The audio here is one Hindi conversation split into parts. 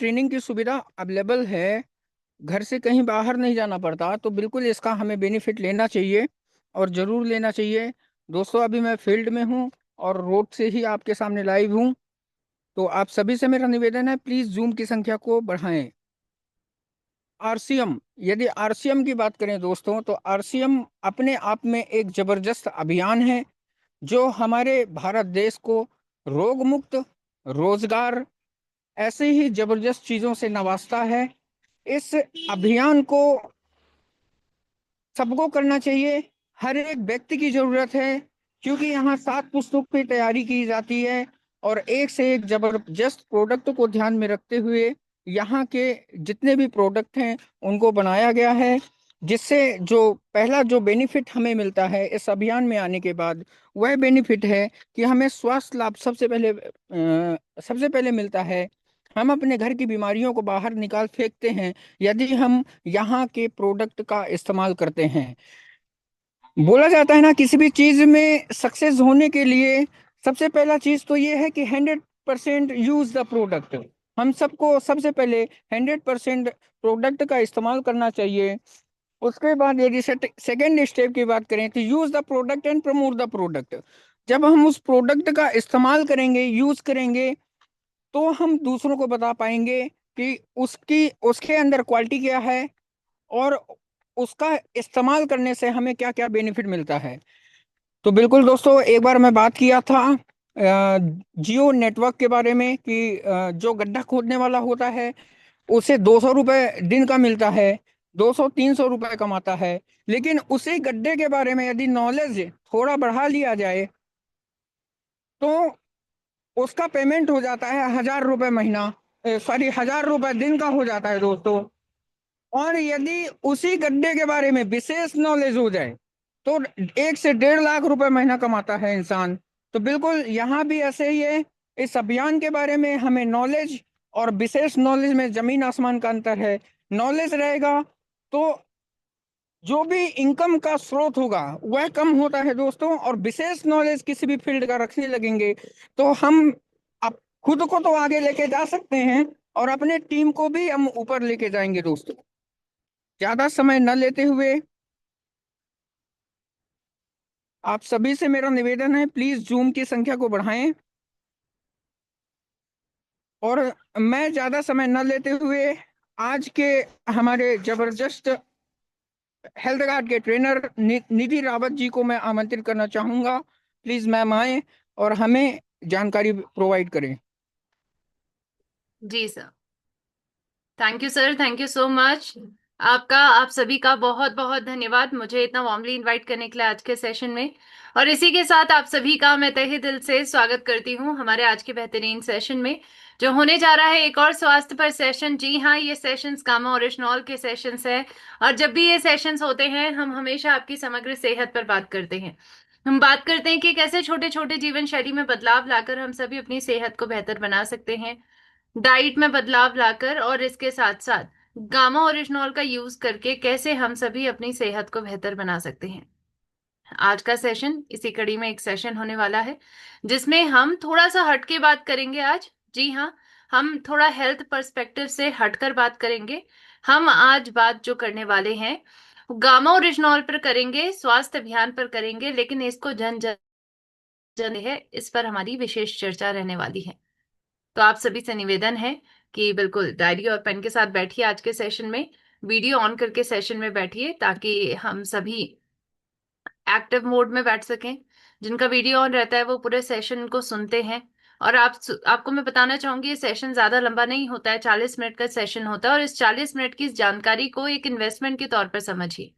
ट्रेनिंग की सुविधा अवेलेबल है, घर से कहीं बाहर नहीं जाना पड़ता, तो बिल्कुल इसका हमें बेनिफिट लेना चाहिए और ज़रूर लेना चाहिए। दोस्तों, अभी मैं फील्ड में हूँ और रोड से ही आपके सामने लाइव हूँ। तो आप सभी से मेरा निवेदन है, प्लीज़ जूम की संख्या को बढ़ाएं। आरसीएम, यदि आरसीएम की बात करें दोस्तों, तो आरसीएम अपने आप में एक जबरदस्त अभियान है जो हमारे भारत देश को रोग मुक्त, रोजगार, ऐसे ही जबरदस्त चीजों से नवाजता है। इस अभियान को सबको करना चाहिए, हर एक व्यक्ति की जरूरत है, क्योंकि यहाँ 7 पुस्तकों की तैयारी की जाती है और एक से एक जबरदस्त प्रोडक्ट को ध्यान में रखते हुए यहाँ के जितने भी प्रोडक्ट हैं उनको बनाया गया है, जिससे जो पहला जो बेनिफिट हमें मिलता है इस अभियान में आने के बाद, वह बेनिफिट है कि हमें स्वास्थ्य लाभ सबसे पहले मिलता है। हम अपने घर की बीमारियों को बाहर निकाल फेंकते हैं यदि हम यहाँ के प्रोडक्ट का इस्तेमाल करते हैं। बोला जाता है ना, किसी भी चीज में सक्सेस होने के लिए सबसे पहला चीज तो ये है कि 100% यूज द प्रोडक्ट। हम सबको सबसे पहले 100% प्रोडक्ट का इस्तेमाल करना चाहिए। उसके बाद यदि सेकेंड स्टेप की बात करें तो use the product and promote the product. जब हम उस प्रोडक्ट का इस्तेमाल करेंगे, यूज करेंगे, तो हम दूसरों को बता पाएंगे कि उसकी उसके अंदर क्वालिटी क्या है और उसका इस्तेमाल करने से हमें क्या क्या बेनिफिट मिलता है। तो बिल्कुल दोस्तों, एक बार मैं बात किया था जियो नेटवर्क के बारे में कि जो गड्ढा खोदने वाला होता है उसे 200 रुपये दिन का मिलता है, 200-300 रुपये कमाता है। लेकिन उसी गड्ढे के बारे में यदि नॉलेज थोड़ा बढ़ा लिया जाए तो उसका पेमेंट हो जाता है 1,000 रुपये महीना, सॉरी 1,000 रुपये दिन का हो जाता है दोस्तों। और यदि उसी गड्ढे के बारे में विशेष नॉलेज हो जाए तो 1 से 1.5 लाख रुपए महीना कमाता है इंसान। तो बिल्कुल यहाँ भी ऐसे ही है। इस अभियान के बारे में हमें नॉलेज और विशेष नॉलेज में जमीन आसमान का अंतर है। नॉलेज रहेगा तो जो भी इनकम का स्रोत होगा वह कम होता है दोस्तों, और विशेष नॉलेज किसी भी फील्ड का रखने लगेंगे तो हम अब खुद को तो आगे लेके जा सकते हैं और अपने टीम को भी हम ऊपर लेके जाएंगे दोस्तों। ज्यादा समय न लेते हुए आप सभी से मेरा निवेदन है, प्लीज जूम की संख्या को बढ़ाएं। और मैं ज्यादा समय न लेते हुए आज के हमारे जबरदस्त हेल्थ गार्ड के ट्रेनर निधि रावत जी को मैं आमंत्रित करना चाहूंगा। प्लीज मैम आए और हमें जानकारी प्रोवाइड करें। जी sir. Thank you sir, thank you so much. आप सभी का बहुत बहुत धन्यवाद मुझे इतना वार्मली इनवाइट करने के लिए आज के सेशन में। और इसी के साथ आप सभी का मैं तहे दिल से स्वागत करती हूँ हमारे आज के बेहतरीन सेशन में, जो होने जा रहा है एक और स्वास्थ्य पर सेशन। जी हाँ, ये सेशंस गामा और रेशनॉल के सेशंस हैं। और जब भी ये सेशंस होते हैं हम हमेशा आपकी समग्र सेहत पर बात करते हैं। हम बात करते हैं कि कैसे छोटे छोटे जीवन शैली में बदलाव लाकर हम सभी अपनी सेहत को बेहतर बना सकते हैं, डाइट में बदलाव लाकर, और इसके साथ साथ गामा ओरिजिनॉल का यूज करके कैसे हम सभी अपनी सेहत को बेहतर बना सकते हैं। आज का सेशन इसी कड़ी में एक सेशन होने वाला है जिसमें हम थोड़ा सा हटके बात करेंगे आज। जी हाँ, हम थोड़ा हेल्थ पर्सपेक्टिव से हटकर बात करेंगे। हम आज बात जो करने वाले हैं गामा ओरिजिनॉल पर करेंगे, स्वास्थ्य अभियान पर करेंगे, लेकिन इसको जन जन जन है, इस पर हमारी विशेष चर्चा रहने वाली है। तो आप सभी से निवेदन है कि बिल्कुल डायरी और पेन के साथ बैठिए आज के सेशन में, वीडियो ऑन करके सेशन में बैठिए ताकि हम सभी एक्टिव मोड में बैठ सकें। जिनका वीडियो ऑन रहता है वो पूरे सेशन को सुनते हैं। और आपको मैं बताना चाहूंगी ये सेशन ज्यादा लंबा नहीं होता है, 40 मिनट का सेशन होता है। और इस 40 मिनट की इस जानकारी को एक इन्वेस्टमेंट के तौर पर समझिए।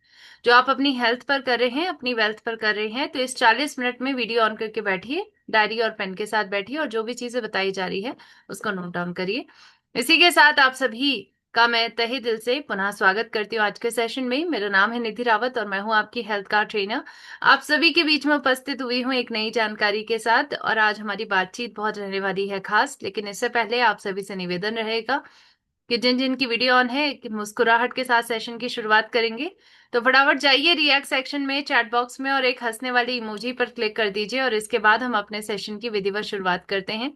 जो आप अपनी हेल्थ पर कर रहे हैं, अपनी वेल्थ पर कर रहे हैं, तो इस 40 मिनट में वीडियो ऑन करके बैठिए, डायरी और पेन के साथ बैठिए और जो भी चीजें बताई जा रही है उसको नोट डाउन करिए। इसी के साथ आप सभी का मैं तहे दिल से पुनः स्वागत करती हूँ आज के सेशन में। मेरा नाम है निधि रावत और मैं हूँ आपकी हेल्थ का ट्रेनर। आप सभी के बीच में उपस्थित हुई हूँ एक नई जानकारी के साथ, और आज हमारी बातचीत बहुत रहने वाली है खास। लेकिन इससे पहले आप सभी से निवेदन रहेगा कि जिन जिन की वीडियो ऑन है कि मुस्कुराहट के साथ सेशन की शुरुआत करेंगे, तो फटाफट जाइए रिएक्ट सेक्शन में, चैट बॉक्स में, और एक हंसने वाली इमोजी पर क्लिक कर दीजिए। और इसके बाद हम अपने सेशन की विधिवत शुरुआत करते हैं।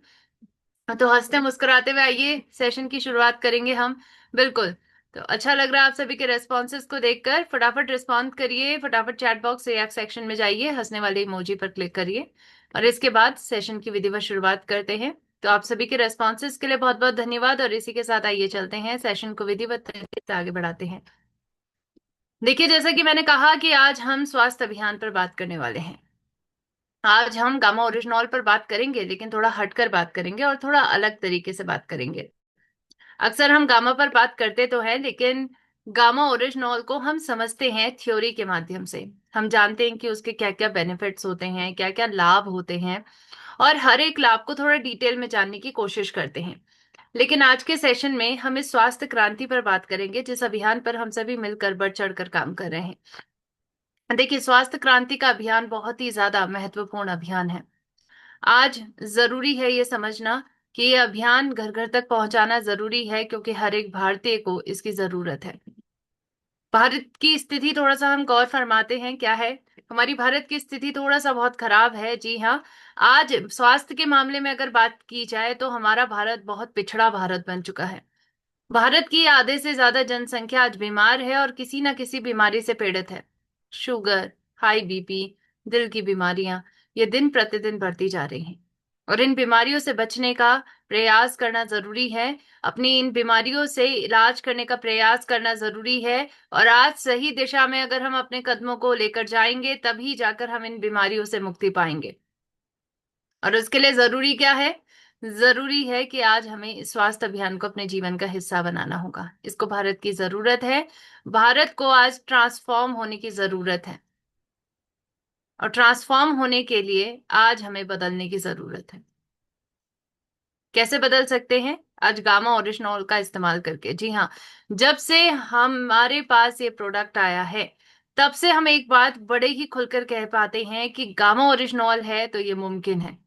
तो हंसते मुस्कुराते हुए आइए सेशन की शुरुआत करेंगे हम। बिल्कुल। तो अच्छा लग रहा है आप सभी के रेस्पॉन्सेस को देखकर। फटाफट रिस्पॉन्ड करिए, फटाफट चैट बॉक्स रिएक्ट सेक्शन में जाइए, हंसने वाले इमोजी पर क्लिक करिए, और इसके बाद सेशन की विधिवत शुरुआत करते हैं। तो आप सभी के रेस्पॉन्सेस के लिए बहुत बहुत धन्यवाद, और इसी के साथ आइए चलते हैं सेशन को विधिवत तरीके से आगे बढ़ाते हैं। देखिए, जैसा कि मैंने कहा कि आज हम स्वास्थ्य अभियान पर बात करने वाले हैं। आज हम गामा ओरिजिनॉल पर बात करेंगे, लेकिन थोड़ा हटकर बात करेंगे और थोड़ा अलग तरीके से बात करेंगे। अक्सर हम गामा पर बात करते तो हैं, लेकिन गामा ओरिजिनॉल को हम समझते हैं थ्योरी के माध्यम से। हम जानते हैं कि उसके क्या क्या बेनिफिट्स होते हैं, क्या क्या लाभ होते हैं, और हर एक लाभ को थोड़ा डिटेल में जानने की कोशिश करते हैं। लेकिन आज के सेशन में हम इस स्वास्थ्य क्रांति पर बात करेंगे, जिस अभियान पर हम सभी मिलकर बढ़ चढ़ कर काम कर रहे हैं। देखिए, स्वास्थ्य क्रांति का अभियान बहुत ही ज्यादा महत्वपूर्ण अभियान है। आज जरूरी है ये समझना कि ये अभियान घर घर तक पहुंचाना जरूरी है, क्योंकि हर एक भारतीय को इसकी जरूरत है। भारत की स्थिति थोड़ा सा हम गौर फरमाते हैं, क्या है? हमारी भारत की स्थिति थोड़ा सा बहुत खराब है, जी हाँ। आज स्वास्थ्य के मामले में अगर बात की जाए तो हमारा भारत बहुत पिछड़ा भारत बन चुका है। भारत की आधे से ज्यादा जनसंख्या आज बीमार है और किसी ना किसी बीमारी से पीड़ित है। शुगर, हाई बीपी, दिल की बीमारियां, ये दिन प्रतिदिन बढ़ती जा रही हैं, और इन बीमारियों से बचने का प्रयास करना जरूरी है। अपनी इन बीमारियों से इलाज करने का प्रयास करना जरूरी है। और आज सही दिशा में अगर हम अपने कदमों को लेकर जाएंगे, तभी जाकर हम इन बीमारियों से मुक्ति पाएंगे। और उसके लिए जरूरी क्या है? जरूरी है कि आज हमें इस स्वास्थ्य अभियान को अपने जीवन का हिस्सा बनाना होगा। इसको भारत की जरूरत है। भारत को आज ट्रांसफॉर्म होने की जरूरत है, और ट्रांसफॉर्म होने के लिए आज हमें बदलने की जरूरत है। कैसे बदल सकते हैं? आज गामा ओरिजिनॉल का इस्तेमाल करके। जी हाँ, जब से हमारे पास ये प्रोडक्ट आया है, तब से हम एक बात बड़े ही खुलकर कह पाते हैं कि गामा ओरिजिनॉल है तो ये मुमकिन है।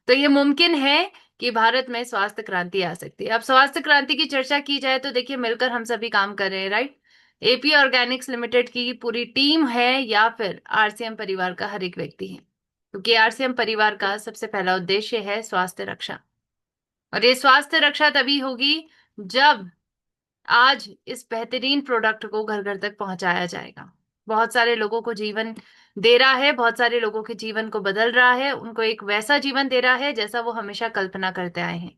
तो ये मुमकिन है कि भारत में स्वास्थ्य क्रांति आ सकती है। अब स्वास्थ्य क्रांति की चर्चा की जाए तो देखिए, मिलकर हम सभी काम कर रहे हैं, राइट? एपी ऑर्गेनिक्स लिमिटेड की पूरी टीम है, या फिर आरसीएम परिवार का हर एक व्यक्ति है, क्योंकि आरसीएम परिवार का सबसे पहला उद्देश्य है स्वास्थ्य रक्षा। और ये स्वास्थ्य रक्षा तभी होगी जब आज इस बेहतरीन प्रोडक्ट को घर घर तक पहुंचाया जाएगा। बहुत सारे लोगों को जीवन दे रहा है, बहुत सारे लोगों के जीवन को बदल रहा है, उनको एक वैसा जीवन दे रहा है जैसा वो हमेशा कल्पना करते आए हैं।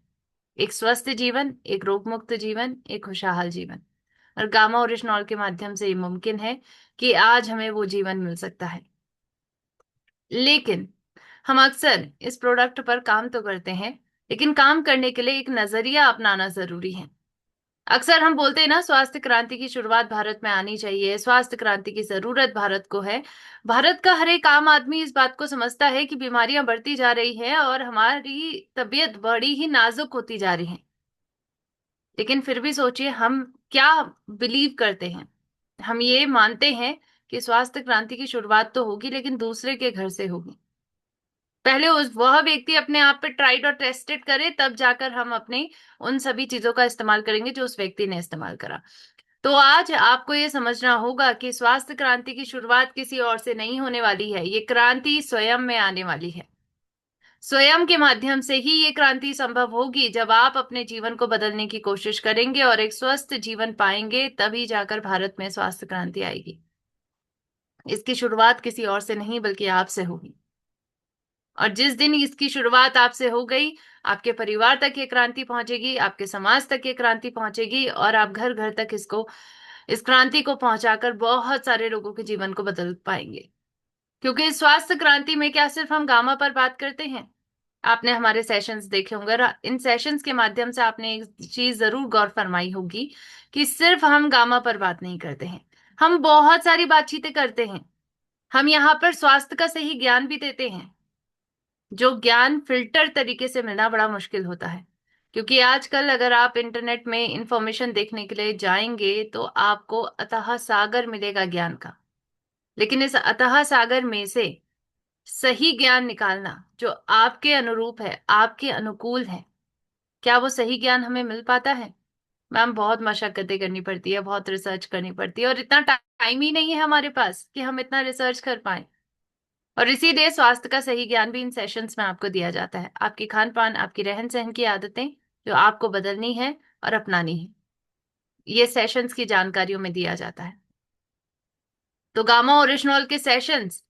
एक स्वस्थ जीवन, एक रोग मुक्त जीवन, एक खुशहाल जीवन। और गामा ओरिजिनॉल के माध्यम से ये मुमकिन है कि आज हमें वो जीवन मिल सकता है। लेकिन हम अक्सर इस प्रोडक्ट पर काम तो करते हैं, लेकिन काम करने के लिए एक नजरिया अपनाना जरूरी है। अक्सर हम बोलते हैं ना, स्वास्थ्य क्रांति की शुरुआत भारत में आनी चाहिए, स्वास्थ्य क्रांति की जरूरत भारत को है। भारत का हर एक आम आदमी इस बात को समझता है कि बीमारियां बढ़ती जा रही हैं और हमारी तबीयत बड़ी ही नाजुक होती जा रही है। लेकिन फिर भी सोचिए, हम क्या बिलीव करते हैं? हम ये मानते हैं कि स्वास्थ्य क्रांति की शुरुआत तो होगी, लेकिन दूसरे के घर से होगी। पहले उस वह व्यक्ति अपने आप पे ट्राइड और टेस्टेड करे, तब जाकर हम अपने उन सभी चीजों का इस्तेमाल करेंगे जो उस व्यक्ति ने इस्तेमाल करा। तो आज आपको ये समझना होगा कि स्वास्थ्य क्रांति की शुरुआत किसी और से नहीं होने वाली है। ये क्रांति स्वयं में आने वाली है। स्वयं के माध्यम से ही ये क्रांति संभव होगी, जब आप अपने जीवन को बदलने की कोशिश करेंगे और एक स्वस्थ जीवन पाएंगे, तभी जाकर भारत में स्वास्थ्य क्रांति आएगी। इसकी शुरुआत किसी और से नहीं, बल्कि आपसे होगी। और जिस दिन इसकी शुरुआत आपसे हो गई, आपके परिवार तक ये क्रांति पहुंचेगी, आपके समाज तक ये क्रांति पहुंचेगी, और आप घर घर तक इस क्रांति को पहुंचाकर बहुत सारे लोगों के जीवन को बदल पाएंगे। क्योंकि इस स्वास्थ्य क्रांति में क्या सिर्फ हम गामा पर बात करते हैं? आपने हमारे सेशंस देखे होंगे, और इन सेशंस के माध्यम से आपने एक चीज जरूर गौर फरमाई होगी कि सिर्फ हम गामा पर बात नहीं करते हैं, हम बहुत सारी बातचीतें करते हैं। हम यहाँ पर स्वास्थ्य का सही ज्ञान भी देते हैं, जो ज्ञान फिल्टर तरीके से मिलना बड़ा मुश्किल होता है। क्योंकि आजकल अगर आप इंटरनेट में इंफॉर्मेशन देखने के लिए जाएंगे, तो आपको अथाह सागर मिलेगा ज्ञान का। लेकिन इस अथाह सागर में से सही ज्ञान निकालना जो आपके अनुरूप है, आपके अनुकूल है, क्या वो सही ज्ञान हमें मिल पाता है? मैम, बहुत मशक्कतें करनी पड़ती है, बहुत रिसर्च करनी पड़ती है, और इतना टाइम ही नहीं है हमारे पास कि हम इतना रिसर्च कर पाए। और इसीलिए स्वास्थ्य का सही ज्ञान भी इन सेशंस में आपको दिया जाता है। आपकी खान पान, आपकी रहन सहन की आदतें जो आपको बदलनी है और अपनानी है, ये सेशंस की जानकारियों में दिया जाता है। तो गामा ओरिजिनॉल के सेशंस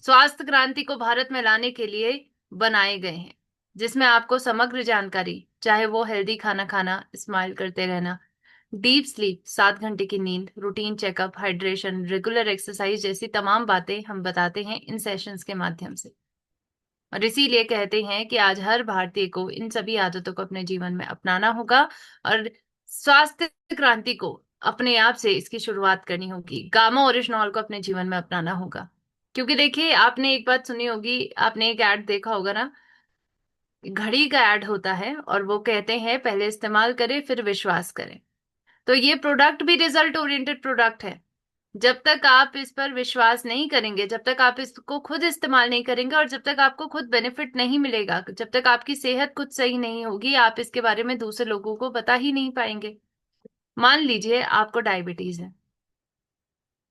स्वास्थ्य क्रांति को भारत में लाने के लिए बनाए गए हैं, जिसमें आपको समग्र जानकारी, चाहे वो हेल्दी खाना खाना, स्माइल करते रहना, डीप स्लीप, 7 घंटे की नींद, routine checkup, hydration, regular exercise जैसी तमाम बातें हम बताते हैं इन सेशंस के माध्यम से। और इसीलिए कहते हैं कि आज हर भारतीय को इन सभी आदतों को अपने जीवन में अपनाना होगा और स्वास्थ्य क्रांति को अपने आप से इसकी शुरुआत करनी होगी। गामा ओरिजिनॉल को अपने जीवन में अपनाना होगा। क्योंकि देखिए, आपने एक बात सुनी होगी, आपने एक ऐड देखा होगा ना, घड़ी का ऐड होता है और वो कहते हैं पहले इस्तेमाल करें फिर विश्वास करें। तो ये प्रोडक्ट भी रिजल्ट ओरिएंटेड प्रोडक्ट है। जब तक आप इस पर विश्वास नहीं करेंगे, जब तक आप इसको खुद इस्तेमाल नहीं करेंगे और जब तक आपको खुद बेनिफिट नहीं मिलेगा, जब तक आपकी सेहत खुद सही नहीं होगी, आप इसके बारे में दूसरे लोगों को बता ही नहीं पाएंगे। मान लीजिए आपको डायबिटीज है,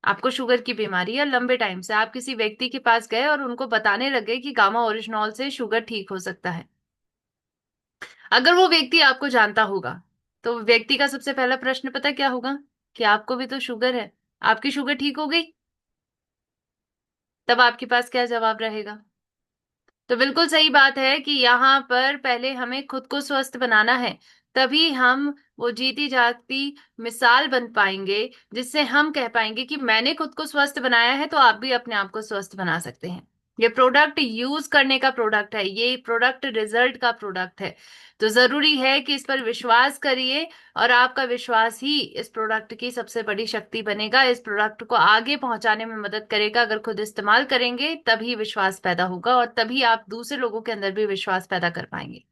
आपको शुगर की बीमारी है, लंबे टाइम से आप किसी व्यक्ति के पास गए और उनको बताने लगे कि गामा ओरिजिनॉल से शुगर ठीक हो सकता है। अगर वो व्यक्ति आपको जानता होगा तो व्यक्ति का सबसे पहला प्रश्न पता क्या होगा? कि आपको भी तो शुगर है, आपकी शुगर ठीक हो गई? तब आपके पास क्या जवाब रहेगा? तो बिल्कुल सही बात है कि यहाँ पर पहले हमें खुद को स्वस्थ बनाना है, तभी हम वो जीती जागती मिसाल बन पाएंगे, जिससे हम कह पाएंगे कि मैंने खुद को स्वस्थ बनाया है तो आप भी अपने आप को स्वस्थ बना सकते हैं। ये प्रोडक्ट यूज करने का प्रोडक्ट है, ये प्रोडक्ट रिजल्ट का प्रोडक्ट है। तो जरूरी है कि इस पर विश्वास करिए और आपका विश्वास ही इस प्रोडक्ट की सबसे बड़ी शक्ति बनेगा, इस प्रोडक्ट को आगे पहुंचाने में मदद करेगा। अगर खुद इस्तेमाल करेंगे तभी विश्वास पैदा होगा और तभी आप दूसरे लोगों के अंदर भी विश्वास पैदा कर पाएंगे।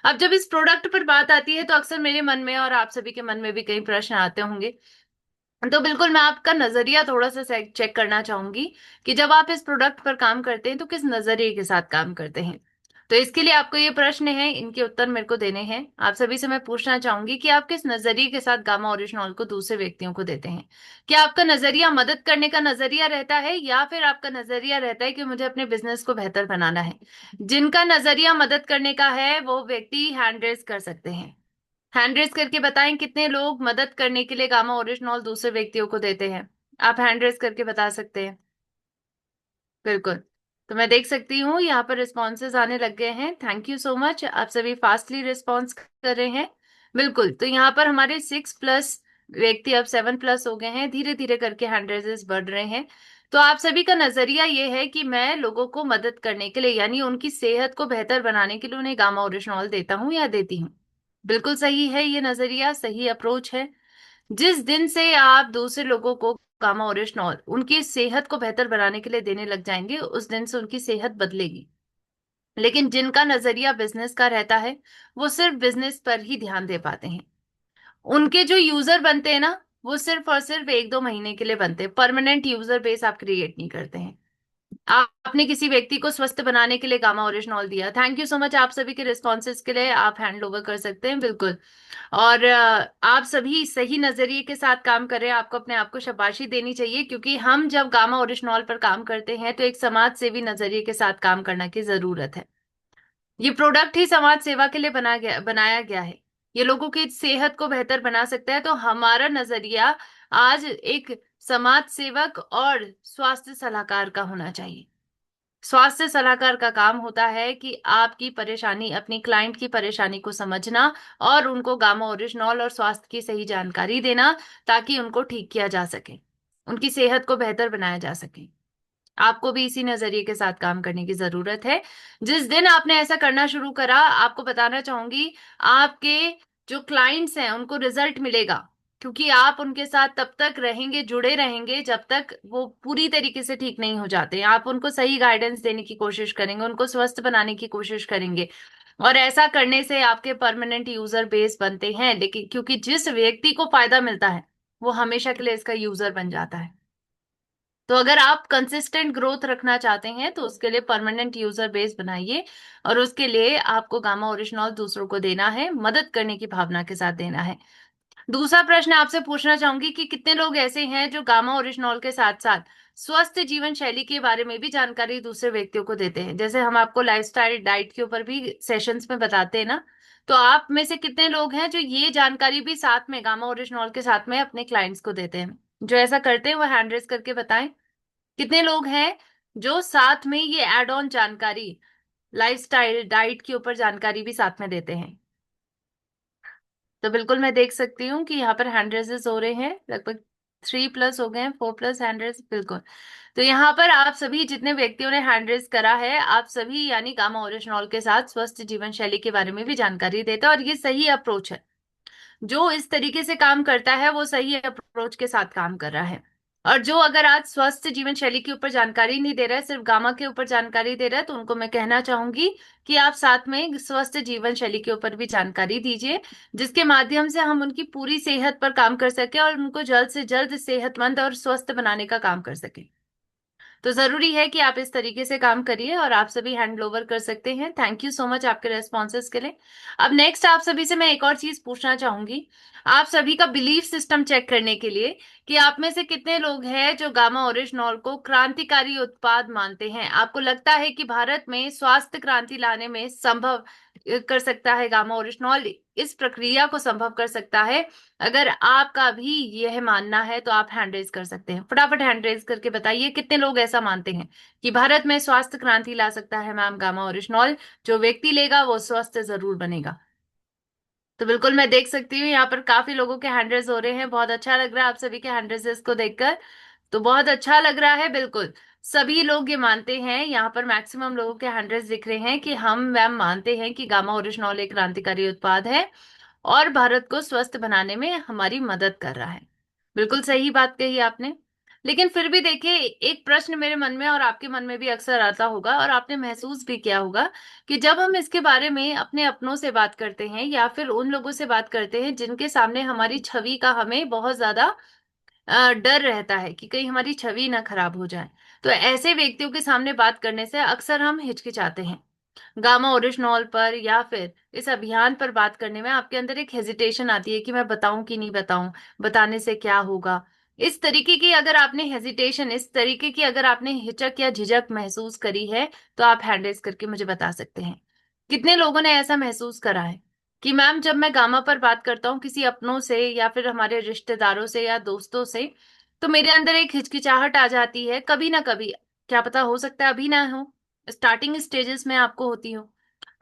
अब जब इस प्रोडक्ट पर बात आती है तो अक्सर मेरे मन में और आप सभी के मन में भी कई प्रश्न आते होंगे। तो बिल्कुल मैं आपका नजरिया थोड़ा सा चेक करना चाहूंगी कि जब आप इस प्रोडक्ट पर काम करते हैं तो किस नजरिए के साथ काम करते हैं। तो इसके लिए आपको ये प्रश्न है, इनके उत्तर मेरे को देने हैं। आप सभी से मैं पूछना चाहूंगी कि आप किस नजरिए के साथ गामा ओरिजिनॉल को दूसरे व्यक्तियों को देते हैं। क्या आपका नजरिया मदद करने का नजरिया रहता है या फिर आपका नजरिया रहता है कि मुझे अपने बिजनेस को बेहतर बनाना है? जिनका नजरिया मदद करने का है वो व्यक्ति हैंड रेज कर सकते हैं। हैंड रेज करके बताएं कितने लोग मदद करने के लिए गामा ओरिजिनॉल दूसरे व्यक्तियों को देते हैं। आप हैंड रेज करके बता सकते हैं। बिल्कुल। तो मैं देख सकती हूँ यहाँ पर रिस्पॉन्सेज आने लग गए हैं। थैंक यू सो मच, आप सभी फास्टली रिस्पॉन्स कर रहे हैं। बिल्कुल, तो यहाँ पर हमारे 6+ व्यक्ति अब 7+ हो गए हैं, धीरे धीरे करके हैंड रेजेस बढ़ रहे हैं। तो आप सभी का नजरिया ये है कि मैं लोगों को मदद करने के लिए, यानी उनकी सेहत को बेहतर बनाने के लिए उन्हें गामा ओरिजिनॉल देता हूँ या देती हूँ। बिल्कुल सही है, ये नजरिया सही अप्रोच है। जिस दिन से आप दूसरे लोगों को गामा ओरिजिनॉल उनकी सेहत को बेहतर बनाने के लिए देने लग जाएंगे, उस दिन से उनकी सेहत बदलेगी। लेकिन जिनका नजरिया बिजनेस का रहता है वो सिर्फ बिजनेस पर ही ध्यान दे पाते हैं। उनके जो यूजर बनते हैं ना, वो सिर्फ और सिर्फ 1-2 महीने के लिए बनते हैं, परमानेंट यूजर बेस आप क्रिएट नहीं करते हैं। आपने किसी व्यक्ति को स्वस्थ बनाने के लिए गामा ओरिजिनॉल दिया, थैंक यू सो मच आप सभी के रिस्पॉन्सेज के लिए, आप हैंड ओवर कर सकते हैं। बिल्कुल। और आप सभी सही नजरिए के साथ काम कर रहे हैं, आपको अपने आप को शाबाशी देनी चाहिए, क्योंकि हम जब गामा ओरिजिनॉल पर काम करते हैं तो एक समाज सेवी नजरिए के साथ काम करने की जरूरत है। ये प्रोडक्ट ही समाज सेवा के लिए बनाया गया है। ये लोगों की सेहत को बेहतर बना सकता है। तो हमारा नजरिया आज एक समाज सेवक और स्वास्थ्य सलाहकार का होना चाहिए। स्वास्थ्य सलाहकार का काम होता है कि आपकी परेशानी, अपनी क्लाइंट की परेशानी को समझना और उनको गामा ओरिजिनॉल और स्वास्थ्य की सही जानकारी देना, ताकि उनको ठीक किया जा सके, उनकी सेहत को बेहतर बनाया जा सके। आपको भी इसी नजरिए के साथ काम करने की जरूरत है। जिस दिन आपने ऐसा करना शुरू करा, आपको बताना चाहूंगी, आपके जो क्लाइंट्स हैं उनको रिजल्ट मिलेगा। क्योंकि आप उनके साथ तब तक रहेंगे, जुड़े रहेंगे, जब तक वो पूरी तरीके से ठीक नहीं हो जाते। आप उनको सही गाइडेंस देने की कोशिश करेंगे, उनको स्वस्थ बनाने की कोशिश करेंगे, और ऐसा करने से आपके परमानेंट यूजर बेस बनते हैं। लेकिन क्योंकि जिस व्यक्ति को फायदा मिलता है वो हमेशा के लिए इसका यूजर बन जाता है। तो अगर आप कंसिस्टेंट ग्रोथ रखना चाहते हैं तो उसके लिए परमानेंट यूजर बेस बनाइए, और उसके लिए आपको गामा ओरिजिनॉल दूसरों को देना है, मदद करने की भावना के साथ देना है। दूसरा प्रश्न आपसे पूछना चाहूंगी कि कितने लोग ऐसे हैं जो गामा ओरिजिनॉल के साथ साथ स्वस्थ जीवन शैली के बारे में भी जानकारी दूसरे व्यक्तियों को देते हैं। जैसे हम आपको लाइफस्टाइल डाइट के ऊपर भी सेशंस में बताते हैं ना, तो आप में से कितने लोग हैं जो ये जानकारी भी साथ में गामा ओरिजिनॉल के साथ में अपने क्लाइंट्स को देते हैं? जो ऐसा करते हैं वो हैंड रेज करके बताएं। कितने लोग हैं जो साथ में ये एड ऑन जानकारी, लाइफस्टाइल डाइट के ऊपर जानकारी भी साथ में देते हैं? तो बिल्कुल मैं देख सकती हूँ कि यहाँ पर हैंड रेजेस हो रहे हैं, लगभग 3+ हो गए हैं, 4+ हैंड रेज, बिल्कुल। तो यहाँ पर आप सभी जितने व्यक्तियों ने हैंड रेज करा है, आप सभी यानी गामा ओरिजिनॉल के साथ स्वस्थ जीवन शैली के बारे में भी जानकारी देता है, और ये सही अप्रोच है। जो इस तरीके से काम करता है वो सही अप्रोच के साथ काम कर रहा है। और जो अगर आज स्वस्थ जीवन शैली के ऊपर जानकारी नहीं दे रहा है, सिर्फ गामा के ऊपर जानकारी दे रहा है, तो उनको मैं कहना चाहूंगी कि आप साथ में स्वस्थ जीवन शैली के ऊपर भी जानकारी दीजिए, जिसके माध्यम से हम उनकी पूरी सेहत पर काम कर सके और उनको जल्द से जल्द सेहतमंद और स्वस्थ बनाने का काम कर सके। तो जरूरी है कि आप इस तरीके से काम करिए, और आप सभी हैंड ओवर कर सकते हैं। थैंक यू सो मच आपके रेस्पॉन्सेस के लिए। अब नेक्स्ट आप सभी से मैं एक और चीज पूछना चाहूंगी, आप सभी का बिलीफ सिस्टम चेक करने के लिए, कि आप में से कितने लोग हैं जो गामा ओरिजिनॉल को क्रांतिकारी उत्पाद मानते हैं? आपको लगता है कि भारत में स्वास्थ्य क्रांति लाने में संभव कर सकता है गामा ओरिजिनॉल, इस प्रक्रिया को संभव कर सकता है? अगर आपका भी यह मानना है तो आप हैंड रेज कर सकते हैं। फटाफट हैंड रेज करके बताइए कितने लोग ऐसा मानते हैं कि भारत में स्वास्थ्य क्रांति ला सकता है मैम गामा ओरिजिनॉल, जो व्यक्ति लेगा वो स्वस्थ जरूर बनेगा। तो बिल्कुल मैं देख सकती हूँ यहाँ पर काफी लोगों के हैंड रेज हो रहे हैं। बहुत अच्छा लग रहा है आप सभी के हैंड रेजेस को देखकर, तो बहुत अच्छा लग रहा है। बिल्कुल सभी लोग ये मानते हैं, यहाँ पर मैक्सिमम लोगों के हैंड रेज दिख रहे हैं कि हम मैम मानते हैं कि गामा ओरिजिनॉल एक क्रांतिकारी उत्पाद है और भारत को स्वस्थ बनाने में हमारी मदद कर रहा है। बिल्कुल सही बात कही आपने। लेकिन फिर भी देखिए, एक प्रश्न मेरे मन में और आपके मन में भी अक्सर आता होगा, और आपने महसूस भी किया होगा, कि जब हम इसके बारे में अपने अपनों से बात करते हैं या फिर उन लोगों से बात करते हैं जिनके सामने हमारी छवि का हमें बहुत ज्यादा डर रहता है कि कहीं हमारी छवि ना खराब हो जाए, तो ऐसे व्यक्तियों के सामने बात करने से अक्सर हम हिचकिचाते हैं। गामा ओरिजिनॉल पर या फिर इस अभियान पर बात करने में आपके अंदर एक हेजिटेशन आती है कि मैं बताऊं कि नहीं बताऊं, बताने से क्या होगा। इस तरीके की अगर आपने हेजिटेशन, इस तरीके की अगर आपने हिचक या झिझक महसूस करी है, तो आप हैंड रेज करके मुझे बता सकते हैं कितने लोगों ने ऐसा महसूस करा है कि मैम जब मैं गामा पर बात करता हूँ किसी अपनों से या फिर हमारे रिश्तेदारों से या दोस्तों से, तो मेरे अंदर एक हिचकिचाहट आ जाती है कभी ना कभी। क्या पता, हो सकता है अभी ना हो, स्टार्टिंग स्टेजेस में आपको होती हो।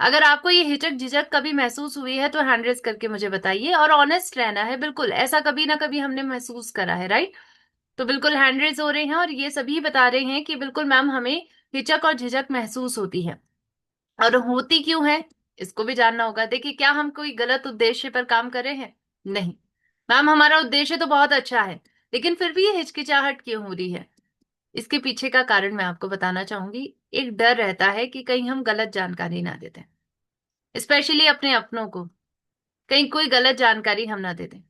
अगर आपको ये हिचक झिझक कभी महसूस हुई है तो हैंड रेज करके मुझे बताइए, और ऑनेस्ट रहना है। बिल्कुल ऐसा कभी ना कभी हमने महसूस करा है, राइट? तो बिल्कुल हैंड रेज हो रहे हैं और ये सभी बता रहे हैं कि बिल्कुल मैम हमें हिचक और झिझक महसूस होती है। और होती क्यों है, इसको भी जानना होगा। देखिए, क्या हम कोई गलत उद्देश्य पर काम कर रहे हैं? नहीं मैम, हमारा उद्देश्य तो बहुत अच्छा है, लेकिन फिर भी ये हिचकिचाहट क्यों हो रही है? इसके पीछे का कारण मैं आपको बताना चाहूंगी। एक डर रहता है कि कहीं हम गलत जानकारी ना दे दें, स्पेशली अपने अपनों को, कहीं कोई गलत जानकारी हम ना दे दें।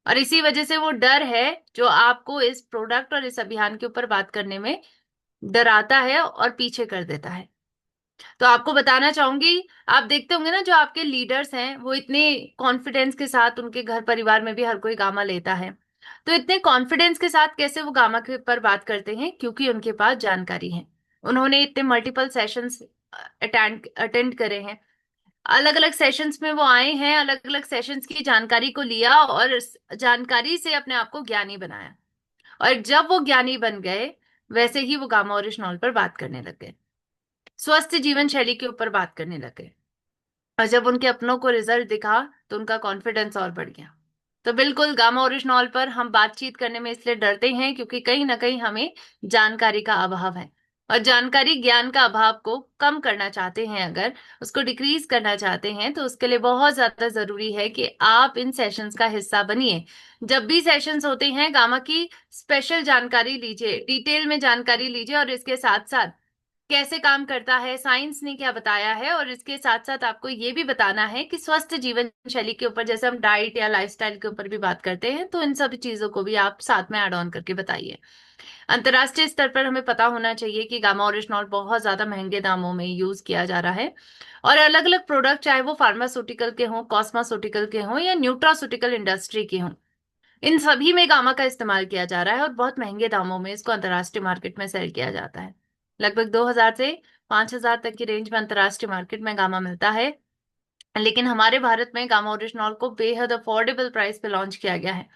और इसी वजह से वो डर है जो आपको इस प्रोडक्ट और इस अभियान के ऊपर बात करने में डराता है और पीछे कर देता है। तो आपको बताना चाहूंगी, आप देखते होंगे ना जो आपके लीडर्स हैं वो इतने कॉन्फिडेंस के साथ, उनके घर परिवार में भी हर कोई गामा लेता है, तो इतने कॉन्फिडेंस के साथ कैसे वो गामा के ऊपर बात करते हैं? क्योंकि उनके पास जानकारी है। उन्होंने इतने मल्टीपल सेशंस अटेंड अटेंड करे हैं, अलग अलग सेशंस में वो आए हैं, अलग अलग सेशंस की जानकारी को लिया और इस जानकारी से अपने आप को ज्ञानी बनाया। और जब वो ज्ञानी बन गए, वैसे ही वो गामा ओरिजिनॉल पर बात करने लग गए, स्वस्थ जीवन शैली के ऊपर बात करने लगे। और जब उनके अपनों को रिजल्ट दिखा तो उनका कॉन्फिडेंस और बढ़ गया। तो बिल्कुल गामा ओरिजिनॉल पर हम बातचीत करने में इसलिए डरते हैं क्योंकि कहीं ना कहीं हमें जानकारी का अभाव है। और जानकारी ज्ञान का अभाव को कम करना चाहते हैं, अगर उसको डिक्रीज करना चाहते हैं, तो उसके लिए बहुत ज्यादा जरूरी है कि आप इन सेशंस का हिस्सा बनिए। जब भी सेशंस होते हैं, गामा की स्पेशल जानकारी लीजिए, डिटेल में जानकारी लीजिए, और इसके साथ साथ कैसे काम करता है, साइंस ने क्या बताया है, और इसके साथ साथ आपको ये भी बताना है कि स्वस्थ जीवन शैली के ऊपर, जैसे हम डाइट या लाइफस्टाइल के ऊपर भी बात करते हैं, तो इन सभी चीजों को भी आप साथ में ऐड ऑन करके बताइए। अंतर्राष्ट्रीय स्तर पर हमें पता होना चाहिए कि गामा ओरिजिनॉल बहुत ज्यादा महंगे दामों में यूज किया जा रहा है, और अलग अलग प्रोडक्ट, चाहे वो फार्मास्यूटिकल के हों, कॉस्मास्यूटिकल के हों या न्यूट्रास्यूटिकल इंडस्ट्री के हों, इन सभी में गामा का इस्तेमाल किया जा रहा है और बहुत महंगे दामों में इसको अंतर्राष्ट्रीय मार्केट में सेल किया जाता है। लगभग 2000 से 5000 तक की रेंज में अंतर्राष्ट्रीय मार्केट में गामा मिलता है। लेकिन हमारे भारत में गामा ओरिजिनॉल को बेहद अफोर्डेबल प्राइस पे लॉन्च किया गया है।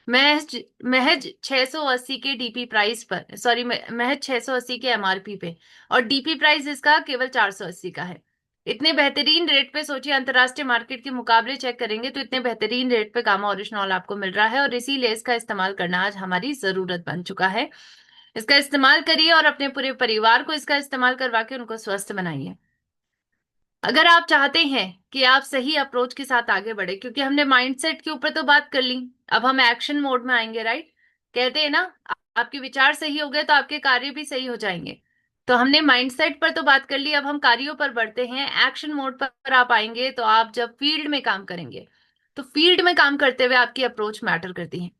महज महज 680 के डीपी प्राइस पर, सॉरी, महज 680 के एमआरपी पे। और डीपी प्राइस इसका केवल 480 का है। इतने बेहतरीन रेट पे सोचिए, अंतर्राष्ट्रीय मार्केट के मुकाबले चेक करेंगे तो इतने बेहतरीन रेट पे गामा ओरिजिनॉल आपको मिल रहा है, और इसीलिए इसका इस्तेमाल करना आज हमारी जरूरत बन चुका है। इसका इस्तेमाल करिए और अपने पूरे परिवार को इसका इस्तेमाल करवा के उनको स्वस्थ बनाइए। अगर आप चाहते हैं कि आप सही अप्रोच के साथ आगे बढ़े, क्योंकि हमने माइंडसेट के ऊपर तो बात कर ली, अब हम एक्शन मोड में आएंगे, राइट? कहते हैं ना, आपके विचार सही हो गए तो आपके कार्य भी सही हो जाएंगे। तो हमने माइंडसेट पर तो बात कर ली, अब हम कार्यों पर बढ़ते हैं। एक्शन मोड पर आप आएंगे तो आप जब फील्ड में काम करेंगे, तो फील्ड में काम करते हुए आपकी अप्रोच मैटर करती है।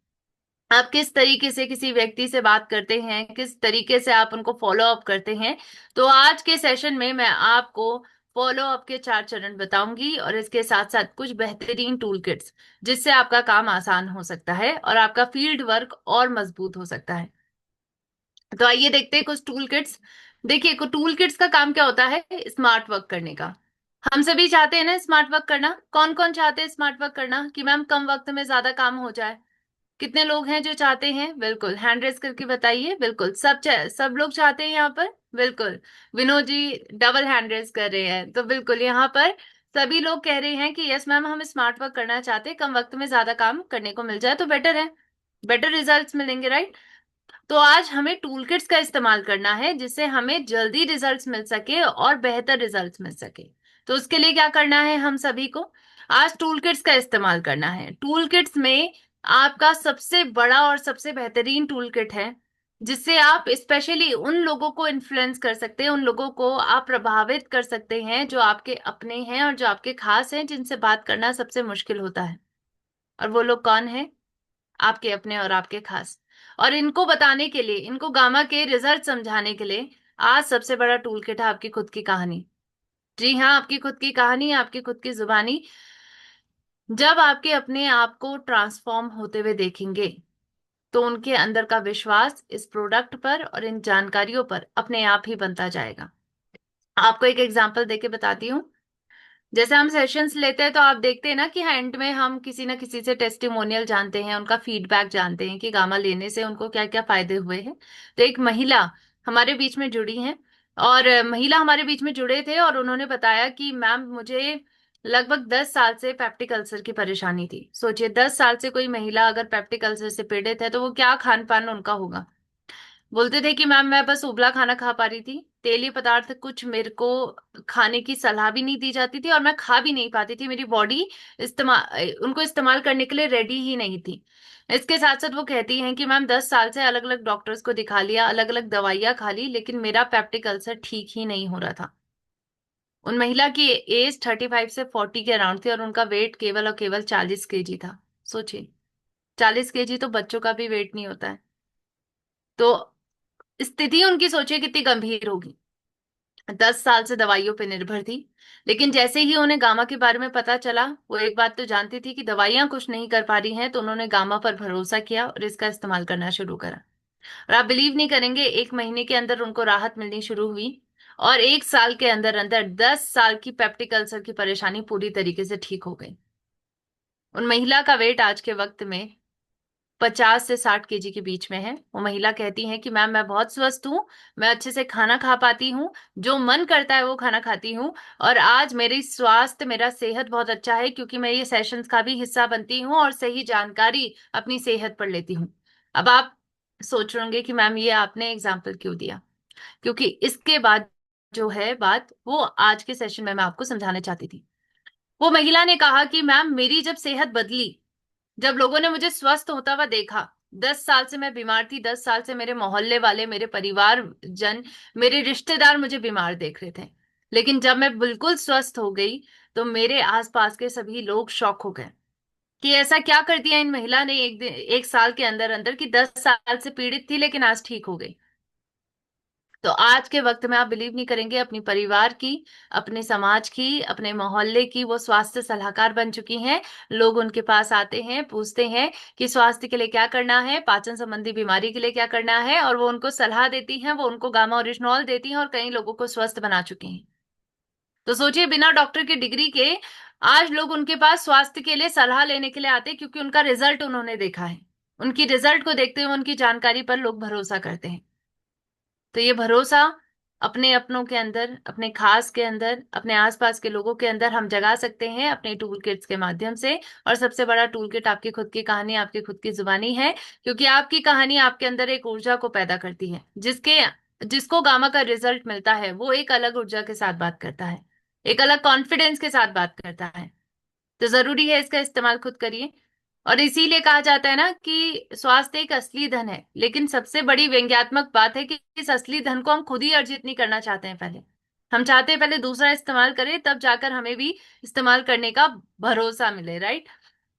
आप किस तरीके से किसी व्यक्ति से बात करते हैं, किस तरीके से आप उनको फॉलो अप करते हैं। तो आज के सेशन में मैं आपको फॉलो अप के 4 चरण बताऊंगी, और इसके साथ साथ कुछ बेहतरीन टूल किट्स, जिससे आपका काम आसान हो सकता है और आपका फील्ड वर्क और मजबूत हो सकता है। तो आइए देखते हैं कुछ टूल किट्स। देखिए, टूल किट्स का काम क्या होता है? स्मार्ट वर्क करने का। हम सभी चाहते हैं ना स्मार्ट वर्क करना। कौन कौन चाहते हैं स्मार्ट वर्क करना, कि मैम कम वक्त में ज्यादा काम हो जाए? कितने लोग हैं जो चाहते हैं? बिल्कुल, हैंड रेस करके बताइए। बिल्कुल, सब लोग चाहते हैं यहाँ पर। बिल्कुल, Vinod ji double hand raise कर रहे हैं, तो बिल्कुल यहाँ पर सभी लोग कह रहे हैं कि यस मैम, हम स्मार्ट वर्क करना चाहते हैं, कम वक्त में ज्यादा काम करने को मिल जाए तो बेटर है, बेटर रिजल्ट्स मिलेंगे, राइट? तो आज हमें टूल किट्स का इस्तेमाल करना है, जिससे हमें जल्दी रिजल्ट्स मिल सके और बेहतर रिजल्ट्स मिल सके। तो उसके लिए क्या करना है हम सभी को? आज टूल किट्स का इस्तेमाल करना है। टूल किट्स में आपका सबसे बड़ा और सबसे बेहतरीन टूल किट है, जिससे आप स्पेशली उन लोगों को इन्फ्लुएंस कर सकते हैं, उन लोगों को आप प्रभावित कर सकते हैं जो आपके अपने हैं और जो आपके खास हैं, जिनसे बात करना सबसे मुश्किल होता है। और वो लोग कौन है? आपके अपने और आपके खास। और इनको बताने के लिए, इनको गामा के रिजल्ट समझाने के लिए आज सबसे बड़ा टूल किट है आपकी खुद की कहानी। जी हाँ, आपकी खुद की कहानी, आपकी खुद की जुबानी। जब आपके अपने आप को ट्रांसफॉर्म होते हुए देखेंगे, तो उनके अंदर का विश्वास इस प्रोडक्ट पर और इन जानकारियों पर अपने आप ही बनता जाएगा। आपको एक एग्जांपल देके बताती हूँ। जैसे हम सेशंस लेते हैं तो आप देखते हैं ना कि एंड में हम किसी ना किसी से टेस्टिमोनियल जानते हैं, उनका फीडबैक जानते हैं कि गामा लेने से उनको क्या क्या फायदे हुए हैं। तो एक महिला हमारे बीच में जुड़ी हैं, और महिला हमारे बीच में जुड़े थे और उन्होंने बताया कि मैम, मुझे लगभग 10 साल से पेप्टिक अल्सर की परेशानी थी। सोचिए, 10 साल से कोई महिला अगर पेप्टिक अल्सर से पीड़ित है तो वो क्या खान पान उनका होगा। बोलते थे कि मैम, मैं बस उबला खाना खा पा रही थी, तेलीय पदार्थ कुछ मेरे को खाने की सलाह भी नहीं दी जाती थी, और मैं खा भी नहीं पाती थी। मेरी बॉडी इस्तेमाल उनको इस्तेमाल करने के लिए रेडी ही नहीं थी। इसके साथ साथ वो कहती हैं कि मैम, 10 साल से अलग अलग डॉक्टर्स को दिखा लिया, अलग अलग दवाइयां खा ली, लेकिन मेरा पेप्टिक अल्सर ठीक ही नहीं हो रहा था। उन महिला की एज 35 से 40 के अराउंड थी, और उनका वेट केवल और केवल 40 kg था। सोचिए, 40 kg तो बच्चों का भी वेट नहीं होता है। तो स्थिति उनकी सोचिए कितनी गंभीर होगी। 10 साल से दवाइयों पे निर्भर थी, लेकिन जैसे ही उन्हें गामा के बारे में पता चला, वो एक बात तो जानती थी कि दवाइयां कुछ नहीं कर पा रही हैं, तो उन्होंने गामा पर भरोसा किया और इसका इस्तेमाल करना शुरू करा। और आप बिलीव नहीं करेंगे, 1 महीने के अंदर उनको राहत मिलनी शुरू हुई, और 1 साल के अंदर अंदर 10 साल की पेप्टिक अल्सर की परेशानी पूरी तरीके से ठीक हो गई। उन महिला का वेट आज के वक्त में 50 से 60 kg के बीच में है। वो महिला कहती हैं कि मैम, मैं बहुत स्वस्थ हूँ, मैं अच्छे से खाना खा पाती हूँ, जो मन करता है वो खाना खाती हूँ, और आज मेरी स्वास्थ्य, मेरा सेहत बहुत अच्छा है, क्योंकि मैं ये सेशंस का भी हिस्सा बनती हूँ और सही जानकारी अपनी सेहत पर लेती हूँ। अब आप सोच रहे होंगे कि मैम, ये आपने एग्जाम्पल क्यों दिया? क्योंकि इसके बाद जो है बात, वो आज के सेशन में मैं आपको समझाना चाहती थी। वो महिला ने कहा कि मैम, मेरी जब सेहत बदली, जब लोगों ने मुझे स्वस्थ होता हुआ देखा, 10 साल से मैं बीमार थी, 10 साल से मेरे मोहल्ले वाले, मेरे परिवार जन, मेरे रिश्तेदार मुझे बीमार देख रहे थे, लेकिन जब मैं बिल्कुल स्वस्थ हो गई, तो मेरे आसपास के सभी लोग शॉक हो गए कि ऐसा क्या कर दिया इन महिला ने 1 साल के अंदर अंदर, कि 10 साल से पीड़ित थी लेकिन आज ठीक हो गई। तो आज के वक्त में आप बिलीव नहीं करेंगे, अपनी परिवार की, अपने समाज की, अपने मोहल्ले की वो स्वास्थ्य सलाहकार बन चुकी हैं। लोग उनके पास आते हैं, पूछते हैं कि स्वास्थ्य के लिए क्या करना है, पाचन संबंधी बीमारी के लिए क्या करना है, और वो उनको सलाह देती हैं, वो उनको गामा ओरिजिनॉल देती हैं और कई लोगों को स्वस्थ बना चुकी हैं। तो सोचिए, बिना डॉक्टर की डिग्री के आज लोग उनके पास स्वास्थ्य के लिए सलाह लेने के लिए आते हैं, क्योंकि उनका रिजल्ट उन्होंने देखा है। उनकी रिजल्ट को देखते हुए उनकी जानकारी पर लोग भरोसा करते हैं। तो ये भरोसा अपने अपनों के अंदर, अपने खास के अंदर, अपने आसपास के लोगों के अंदर हम जगा सकते हैं अपने टूल किट्स के माध्यम से। और सबसे बड़ा टूल किट आपकी खुद की कहानी, आपकी खुद की जुबानी है, क्योंकि आपकी कहानी आपके अंदर एक ऊर्जा को पैदा करती है। जिसको गामा का रिजल्ट मिलता है वो एक अलग ऊर्जा के साथ बात करता है, एक अलग कॉन्फिडेंस के साथ बात करता है। तो जरूरी है इसका इस्तेमाल खुद करिए। और इसीलिए कहा जाता है ना कि स्वास्थ्य एक असली धन है, लेकिन सबसे बड़ी व्यंग्यात्मक बात है कि इस असली धन को हम खुद ही अर्जित नहीं करना चाहते हैं। पहले हम चाहते हैं पहले दूसरा इस्तेमाल करे, तब जाकर हमें भी इस्तेमाल करने का भरोसा मिले, राइट।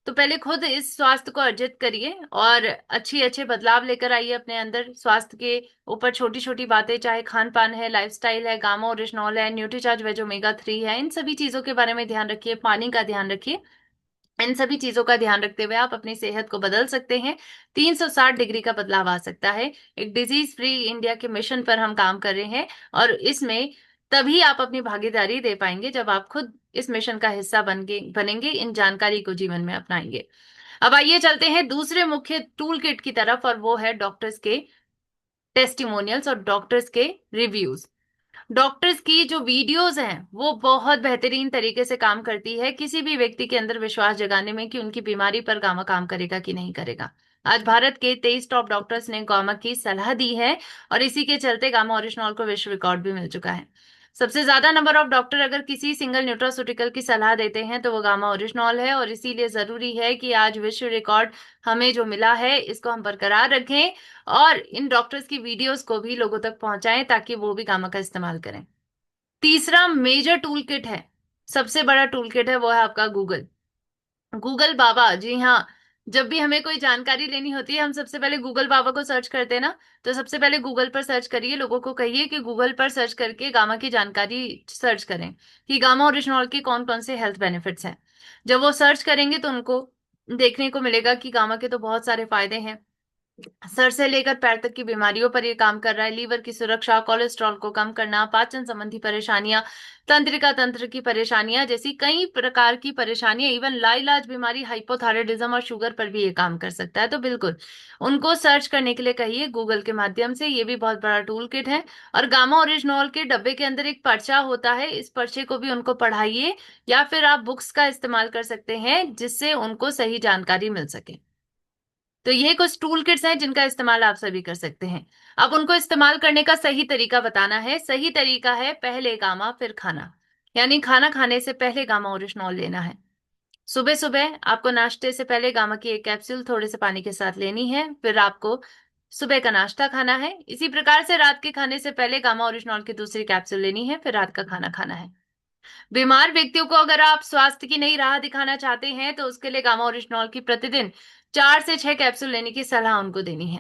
तो पहले खुद इस स्वास्थ्य को अर्जित करिए और अच्छी अच्छे बदलाव लेकर आइए अपने अंदर। स्वास्थ्य के ऊपर छोटी छोटी बातें, चाहे खान पान है, लाइफस्टाइल है, गामा ओरिजिनॉल है, न्यूट्रीचार्ज वेज ओमेगा 3 है, इन सभी चीजों के बारे में ध्यान रखिए, पानी का ध्यान रखिए। इन सभी चीजों का ध्यान रखते हुए आप अपनी सेहत को बदल सकते हैं। 360 डिग्री का बदलाव आ सकता है। एक डिजीज फ्री इंडिया के मिशन पर हम काम कर रहे हैं, और इसमें तभी आप अपनी भागीदारी दे पाएंगे जब आप खुद इस मिशन का हिस्सा बनेंगे, इन जानकारी को जीवन में अपनाएंगे। अब आइए चलते हैं दूसरे मुख्य टूल किट की तरफ, और वो है डॉक्टर्स के टेस्टिमोनियल्स और डॉक्टर्स के रिव्यूज। डॉक्टर्स की जो वीडियोस हैं वो बहुत बेहतरीन तरीके से काम करती है किसी भी व्यक्ति के अंदर विश्वास जगाने में कि उनकी बीमारी पर गामा काम करेगा कि नहीं करेगा। आज भारत के 23 टॉप डॉक्टर्स ने गामा की सलाह दी है, और इसी के चलते गामा ओरिजिनॉल को विश्व रिकॉर्ड भी मिल चुका है। सबसे ज्यादा नंबर ऑफ डॉक्टर अगर किसी सिंगल न्यूट्रास्यूटिकल की सलाह देते हैं तो वो गामा ओरिजिनॉल है, और इसीलिए जरूरी है कि आज विश्व रिकॉर्ड हमें जो मिला है इसको हम बरकरार रखें, और इन डॉक्टर्स की वीडियोस को भी लोगों तक पहुंचाएं ताकि वो भी गामा का इस्तेमाल करें। तीसरा मेजर टूल किट है, सबसे बड़ा टूल किट है, वो है आपका गूगल। गूगल बाबा, जी हाँ। जब भी हमें कोई जानकारी लेनी होती है हम सबसे पहले गूगल बाबा को सर्च करते हैं ना। तो सबसे पहले गूगल पर सर्च करिए, लोगों को कहिए कि गूगल पर सर्च करके गामा की जानकारी सर्च करें कि गामा ओरिजिनॉल के कौन कौन से हेल्थ बेनिफिट्स हैं। जब वो सर्च करेंगे तो उनको देखने को मिलेगा कि गामा के तो बहुत सारे फायदे हैं। सर से लेकर पैर तक की बीमारियों पर ये काम कर रहा है। लीवर की सुरक्षा, कोलेस्ट्रॉल को कम करना, पाचन संबंधी परेशानियां, तंत्रिका तंत्र की परेशानियां जैसी कई प्रकार की परेशानियां, इवन लाइलाज बीमारी हाइपोथायराइडिज्म और शुगर पर भी ये काम कर सकता है। तो बिल्कुल उनको सर्च करने के लिए कहिए गूगल के माध्यम से, ये भी बहुत बड़ा टूल किट है। और गामा ओरिजिनॉल के डब्बे के अंदर एक पर्चा होता है, इस पर्चे को भी उनको पढ़ाइए, या फिर आप बुक्स का इस्तेमाल कर सकते हैं जिससे उनको सही जानकारी मिल सके। तो ये कुछ टूल किट्स हैं जिनका इस्तेमाल आप सभी कर सकते हैं। अब उनको इस्तेमाल करने का सही तरीका बताना है। सही तरीका है पहले गामा फिर खाना, यानी खाना खाने से पहले गामा ओरिजिनॉल लेना है। सुबह सुबह आपको नाश्ते से पहले गामा की एक कैप्सूल थोड़े से पानी के साथ लेनी है, फिर आपको सुबह का नाश्ता खाना है। इसी प्रकार से रात के खाने से पहले गामा ओरिजिनॉल की दूसरी कैप्सूल लेनी है, फिर रात का खाना खाना है। बीमार व्यक्तियों को अगर आप स्वास्थ्य की नई राह दिखाना चाहते हैं तो उसके लिए गामा ओरिजिनॉल की प्रतिदिन 4 से 6 कैप्सूल लेने की सलाह उनको देनी है।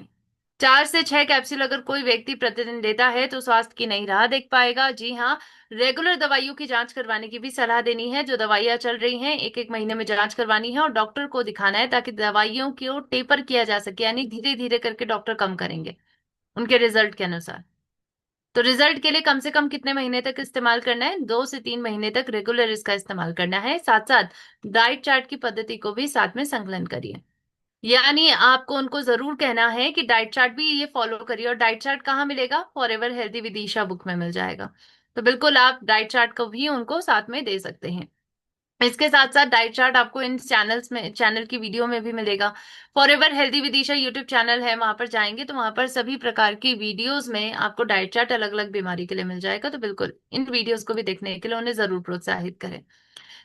4 से 6 कैप्सूल अगर कोई व्यक्ति प्रतिदिन लेता है तो स्वास्थ्य की नई राह देख पाएगा। जी हाँ, रेगुलर दवाइयों की जांच करवाने की भी सलाह देनी है। जो दवाइयां चल रही हैं एक एक महीने में जांच करवानी है और डॉक्टर को दिखाना है, ताकि दवाइयों को टेपर किया जा सके, यानी धीरे धीरे करके डॉक्टर कम करेंगे उनके रिजल्ट के अनुसार। तो रिजल्ट के लिए कम से कम कितने महीने तक इस्तेमाल करना है? 2 से 3 महीने तक रेगुलर इसका इस्तेमाल करना है। साथ साथ डाइट चार्ट की पद्धति को भी साथ में संकलन करिए। यानी आपको उनको जरूर कहना है कि डाइट चार्ट भी ये फॉलो करिए। और डाइट चार्ट कहाँ मिलेगा? Forever healthy with Isha book में मिल जाएगा। तो बिल्कुल आप डाइट चार्ट को भी उनको साथ में दे सकते हैं। इसके साथ साथ डाइट चार्ट आपको इन चैनल की वीडियो में भी मिलेगा। Forever healthy Vidisha YouTube channel है, वहां पर जाएंगे तो वहां पर सभी प्रकार की वीडियोस में आपको डाइट चार्ट अलग अलग बीमारी के लिए मिल जाएगा। तो बिल्कुल इन वीडियोस को भी देखने के लिए उन्हें जरूर प्रोत्साहित करें।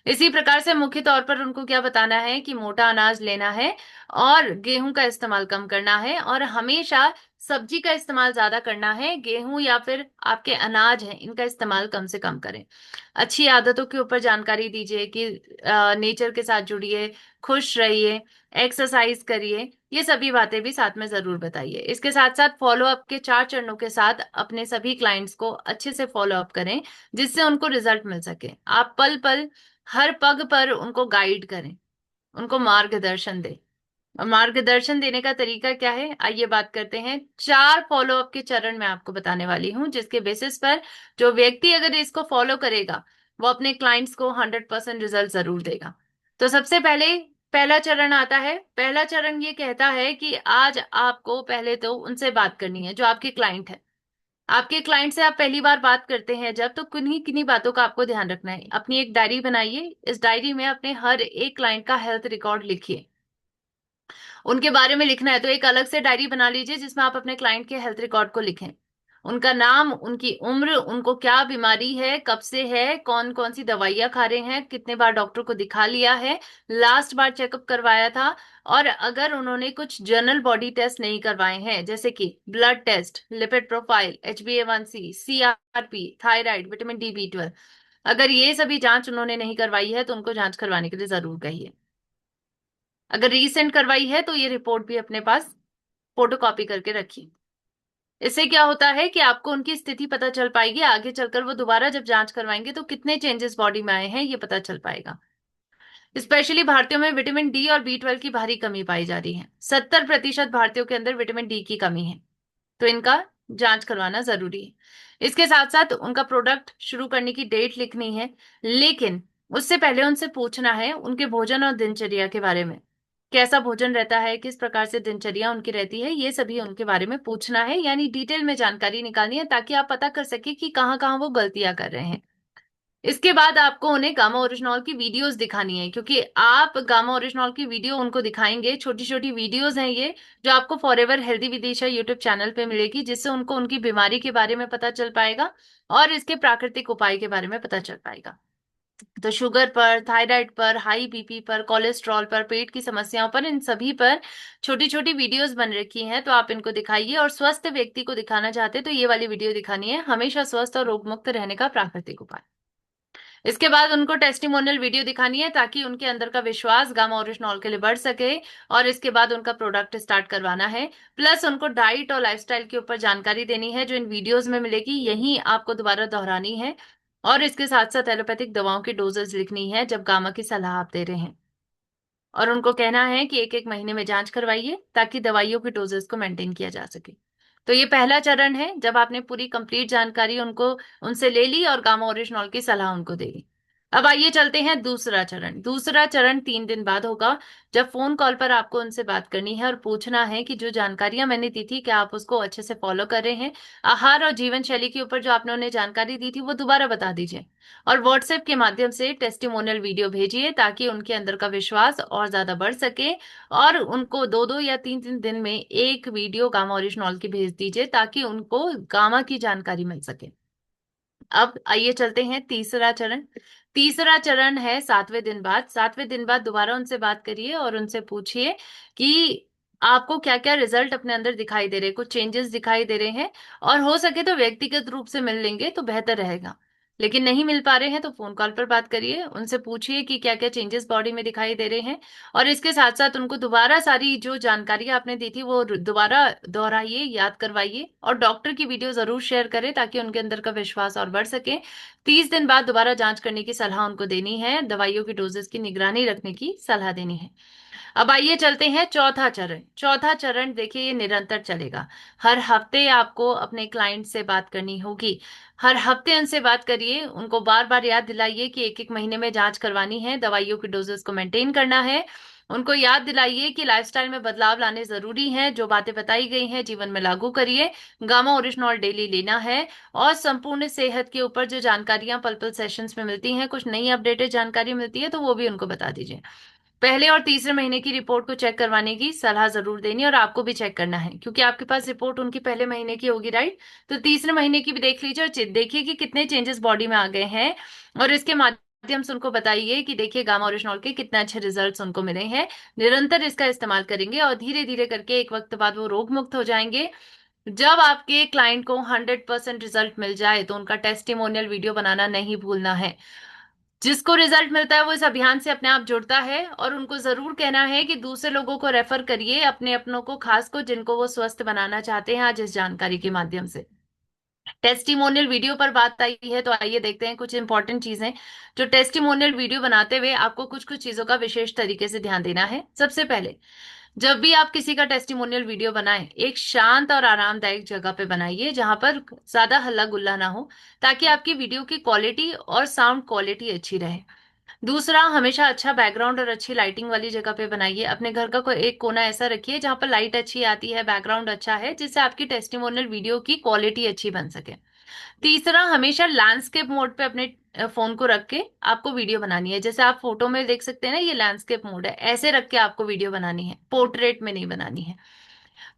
इसी प्रकार से मुख्य तौर पर उनको क्या बताना है कि मोटा अनाज लेना है और गेहूं का इस्तेमाल कम करना है, और हमेशा सब्जी का इस्तेमाल ज्यादा करना है। गेहूं या फिर आपके अनाज हैं इनका इस्तेमाल कम से कम करें। अच्छी आदतों के ऊपर जानकारी दीजिए कि नेचर के साथ जुड़िए, खुश रहिए, एक्सरसाइज करिए, ये सभी बातें भी साथ में जरूर बताइए। इसके साथ साथ फॉलो अप के 4 चरणों के साथ अपने सभी क्लाइंट्स को अच्छे से फॉलो अप करें, जिससे उनको रिजल्ट मिल सके। आप पल पल, हर पग पर उनको गाइड करें, उनको मार्गदर्शन दें। और मार्गदर्शन देने का तरीका क्या है, आइए बात करते हैं। 4 फॉलोअप के चरण मैं आपको बताने वाली हूं, जिसके बेसिस पर जो व्यक्ति अगर इसको फॉलो करेगा वो अपने क्लाइंट्स को 100% रिजल्ट जरूर देगा। तो सबसे पहले पहला चरण आता है। पहला चरण ये कहता है कि आज आपको पहले तो उनसे बात करनी है जो आपके क्लाइंट है। आपके क्लाइंट से आप पहली बार बात करते हैं जब, तो किन्हीं किन्हीं बातों का आपको ध्यान रखना है। अपनी एक डायरी बनाइए, इस डायरी में अपने हर एक क्लाइंट का हेल्थ रिकॉर्ड लिखिए। उनके बारे में लिखना है तो एक अलग से डायरी बना लीजिए जिसमें आप अपने क्लाइंट के हेल्थ रिकॉर्ड को लिखें। उनका नाम, उनकी उम्र, उनको क्या बीमारी है, कब से है, कौन कौन सी दवाइयां खा रहे हैं, कितने बार डॉक्टर को दिखा लिया है, लास्ट बार चेकअप करवाया था, और अगर उन्होंने कुछ जनरल बॉडी टेस्ट नहीं करवाए हैं जैसे कि blood test, lipid profile, HbA1c, CRP, thyroid, vitamin D B12, अगर ये सभी जांच उन्होंने नहीं करवाई है तो उनको जांच करवाने के लिए जरूर कहिए। अगर रीसेंट करवाई है तो ये रिपोर्ट भी अपने पास फोटो कॉपी करके रखिए। इससे क्या होता है कि आपको उनकी स्थिति पता चल पाएगी, आगे चलकर वो दोबारा जब जांच करवाएंगे तो कितने चेंजेस बॉडी में आए हैं ये पता चल पाएगा। स्पेशली भारतीयों में विटामिन डी और B12 की भारी कमी पाई जा रही है। 70% भारतीयों के अंदर विटामिन डी की कमी है, तो इनका जांच करवाना जरूरी है। इसके साथ साथ उनका प्रोडक्ट शुरू करने की डेट लिखनी है, लेकिन उससे पहले उनसे पूछना है उनके भोजन और दिनचर्या के बारे में। कैसा भोजन रहता है, किस प्रकार से दिनचर्या उनकी रहती है, ये सभी उनके बारे में पूछना है, यानी डिटेल में जानकारी निकालनी है ताकि आप पता कर सके कि कहाँ कहाँ वो गलतियां कर रहे हैं। इसके बाद आपको उन्हें गामा ओरिजिनॉल की वीडियोस दिखानी है, क्योंकि आप गामा ओरिजिनॉल की वीडियो उनको दिखाएंगे। छोटी छोटी वीडियोस हैं ये, जो आपको forever healthy Vidisha YouTube channel पे मिलेगी, जिससे उनको उनकी बीमारी के बारे में पता चल पाएगा और इसके प्राकृतिक उपाय के बारे में पता चल पाएगा। तो शुगर पर, थायराइड पर, हाई BP पर, कोलेस्ट्रॉल पर, पेट की समस्याओं पर, इन सभी पर छोटी छोटी वीडियोस बन रखी हैं, तो आप इनको दिखाइए। और स्वस्थ व्यक्ति को दिखाना चाहते हैं तो ये वाली वीडियो दिखानी है, हमेशा स्वस्थ और रोग मुक्त रहने का प्राकृतिक उपाय। इसके बाद उनको टेस्टिमोनियल वीडियो दिखानी है ताकि उनके अंदर का विश्वास गामा ओरिजिनॉल के लिए बढ़ सके, और इसके बाद उनका प्रोडक्ट स्टार्ट करवाना है। प्लस उनको डाइट और लाइफस्टाइल के ऊपर जानकारी देनी है जो इन वीडियोस में मिलेगी, यही आपको दोबारा दोहरानी है। और इसके साथ साथ एलोपैथिक दवाओं की डोजेस लिखनी है जब गामा की सलाह आप दे रहे हैं, और उनको कहना है कि एक एक महीने में जांच करवाइए ताकि दवाइयों की डोजेस को मेंटेन किया जा सके। तो ये पहला चरण है, जब आपने पूरी कंप्लीट जानकारी उनको उनसे ले ली और गामा ओरिजिनॉल की सलाह उनको दे दी। अब आइए चलते हैं दूसरा चरण। दूसरा चरण 3 दिन बाद होगा, जब फोन कॉल पर आपको उनसे बात करनी है और पूछना है कि जो जानकारियां मैंने दी थी क्या आप उसको अच्छे से फॉलो कर रहे हैं। आहार और जीवन शैली के ऊपर जो आपने उन्हें जानकारी दी थी वो दोबारा बता दीजिए, और व्हाट्सएप के माध्यम से टेस्टिमोनियल वीडियो भेजिए ताकि उनके अंदर का विश्वास और ज्यादा बढ़ सके। और उनको 2-2 या 3-3 दिन में एक वीडियो गामा ओरिजिनॉल की भेज दीजिए ताकि उनको गामा की जानकारी मिल सके। अब आइए चलते हैं तीसरा चरण। तीसरा चरण है 7वें दिन बाद। 7वें दिन बाद दोबारा उनसे बात करिए और उनसे पूछिए कि आपको क्या क्या रिजल्ट अपने अंदर दिखाई दे रहे हैं, कुछ चेंजेस दिखाई दे रहे हैं। और हो सके तो व्यक्तिगत रूप से मिल लेंगे तो बेहतर रहेगा, लेकिन नहीं मिल पा रहे हैं तो फोन कॉल पर बात करिए, उनसे पूछिए कि क्या क्या चेंजेस बॉडी में दिखाई दे रहे हैं। और इसके साथ साथ उनको दोबारा सारी जो जानकारी आपने दी थी वो दोबारा दोहराइए, याद करवाइए, और डॉक्टर की वीडियो जरूर शेयर करें ताकि उनके अंदर का विश्वास और बढ़ सके। 30 दिन बाद दोबारा जांच करने की सलाह उनको देनी है, दवाइयों की डोजेस की निगरानी रखने की सलाह देनी है। अब आइए चलते हैं चौथा चरण। चौथा चरण देखिए ये निरंतर चलेगा। हर हफ्ते आपको अपने क्लाइंट से बात करनी होगी। हर हफ्ते उनसे बात करिए, उनको बार बार याद दिलाइए कि एक एक महीने में जांच करवानी है, दवाइयों की डोजेस को मेंटेन करना है। उनको याद दिलाइए कि लाइफस्टाइल में बदलाव लाने जरूरी हैं, जो बातें बताई गई हैं जीवन में लागू करिए, गामा ओरिजिनॉल डेली लेना है। और संपूर्ण सेहत के ऊपर जो जानकारियां पल पल सेशंस में मिलती हैं, कुछ नई अपडेटेड जानकारी मिलती है तो वो भी उनको बता दीजिए। पहले और तीसरे महीने की रिपोर्ट को चेक करवाने की सलाह जरूर देनी, और आपको भी चेक करना है क्योंकि आपके पास रिपोर्ट उनकी पहले महीने की होगी, राइट। तो तीसरे महीने की भी देख लीजिए और देखिए कि कितने चेंजेस बॉडी में आ गए हैं, और इसके माध्यम माध्यम से उनको बताइए कि देखिए गामा ओरिजिनॉल के कितने अच्छे रिजल्ट्स उनको मिले हैं। निरंतर इसका इस्तेमाल करेंगे और धीरे धीरे करके एक वक्त बाद वो रोग मुक्त हो जाएंगे। जब आपके क्लाइंट को 100% रिजल्ट मिल जाए तो उनका टेस्टिमोनियल वीडियो बनाना नहीं भूलना है। जिसको रिजल्ट मिलता है वो इस अभियान से अपने आप जुड़ता है, और उनको जरूर कहना है कि दूसरे लोगों को रेफर करिए, अपने अपनों को, खास को जिनको वो स्वस्थ बनाना चाहते हैं आज इस जानकारी के माध्यम से। टेस्टिमोनियल वीडियो पर बात आई है तो आइए देखते हैं कुछ इंपॉर्टेंट चीजें जो टेस्टिमोनियल वीडियो बनाते हुए आपको कुछ कुछ चीजों का विशेष तरीके से ध्यान देना है। सबसे पहले, जब भी आप किसी का टेस्टिमोनियल वीडियो बनाएं, एक शांत और आरामदायक जगह पे बनाइए जहां पर ज्यादा हल्ला गुल्ला ना हो, ताकि आपकी वीडियो की क्वालिटी और साउंड क्वालिटी अच्छी रहे। दूसरा, हमेशा अच्छा बैकग्राउंड और अच्छी लाइटिंग वाली जगह पे बनाइए। अपने घर का कोई एक कोना ऐसा रखिए जहां पर लाइट अच्छी आती है, बैकग्राउंड अच्छा है, जिससे आपकी टेस्टिमोनियल वीडियो की क्वालिटी अच्छी बन सके। तीसरा, हमेशा लैंडस्केप मोड पे अपने फोन को रख के आपको वीडियो बनानी है। जैसे आप फोटो में देख सकते हैं ना, ये लैंडस्केप मोड है, ऐसे रख के आपको वीडियो बनानी है, पोर्ट्रेट में नहीं बनानी है।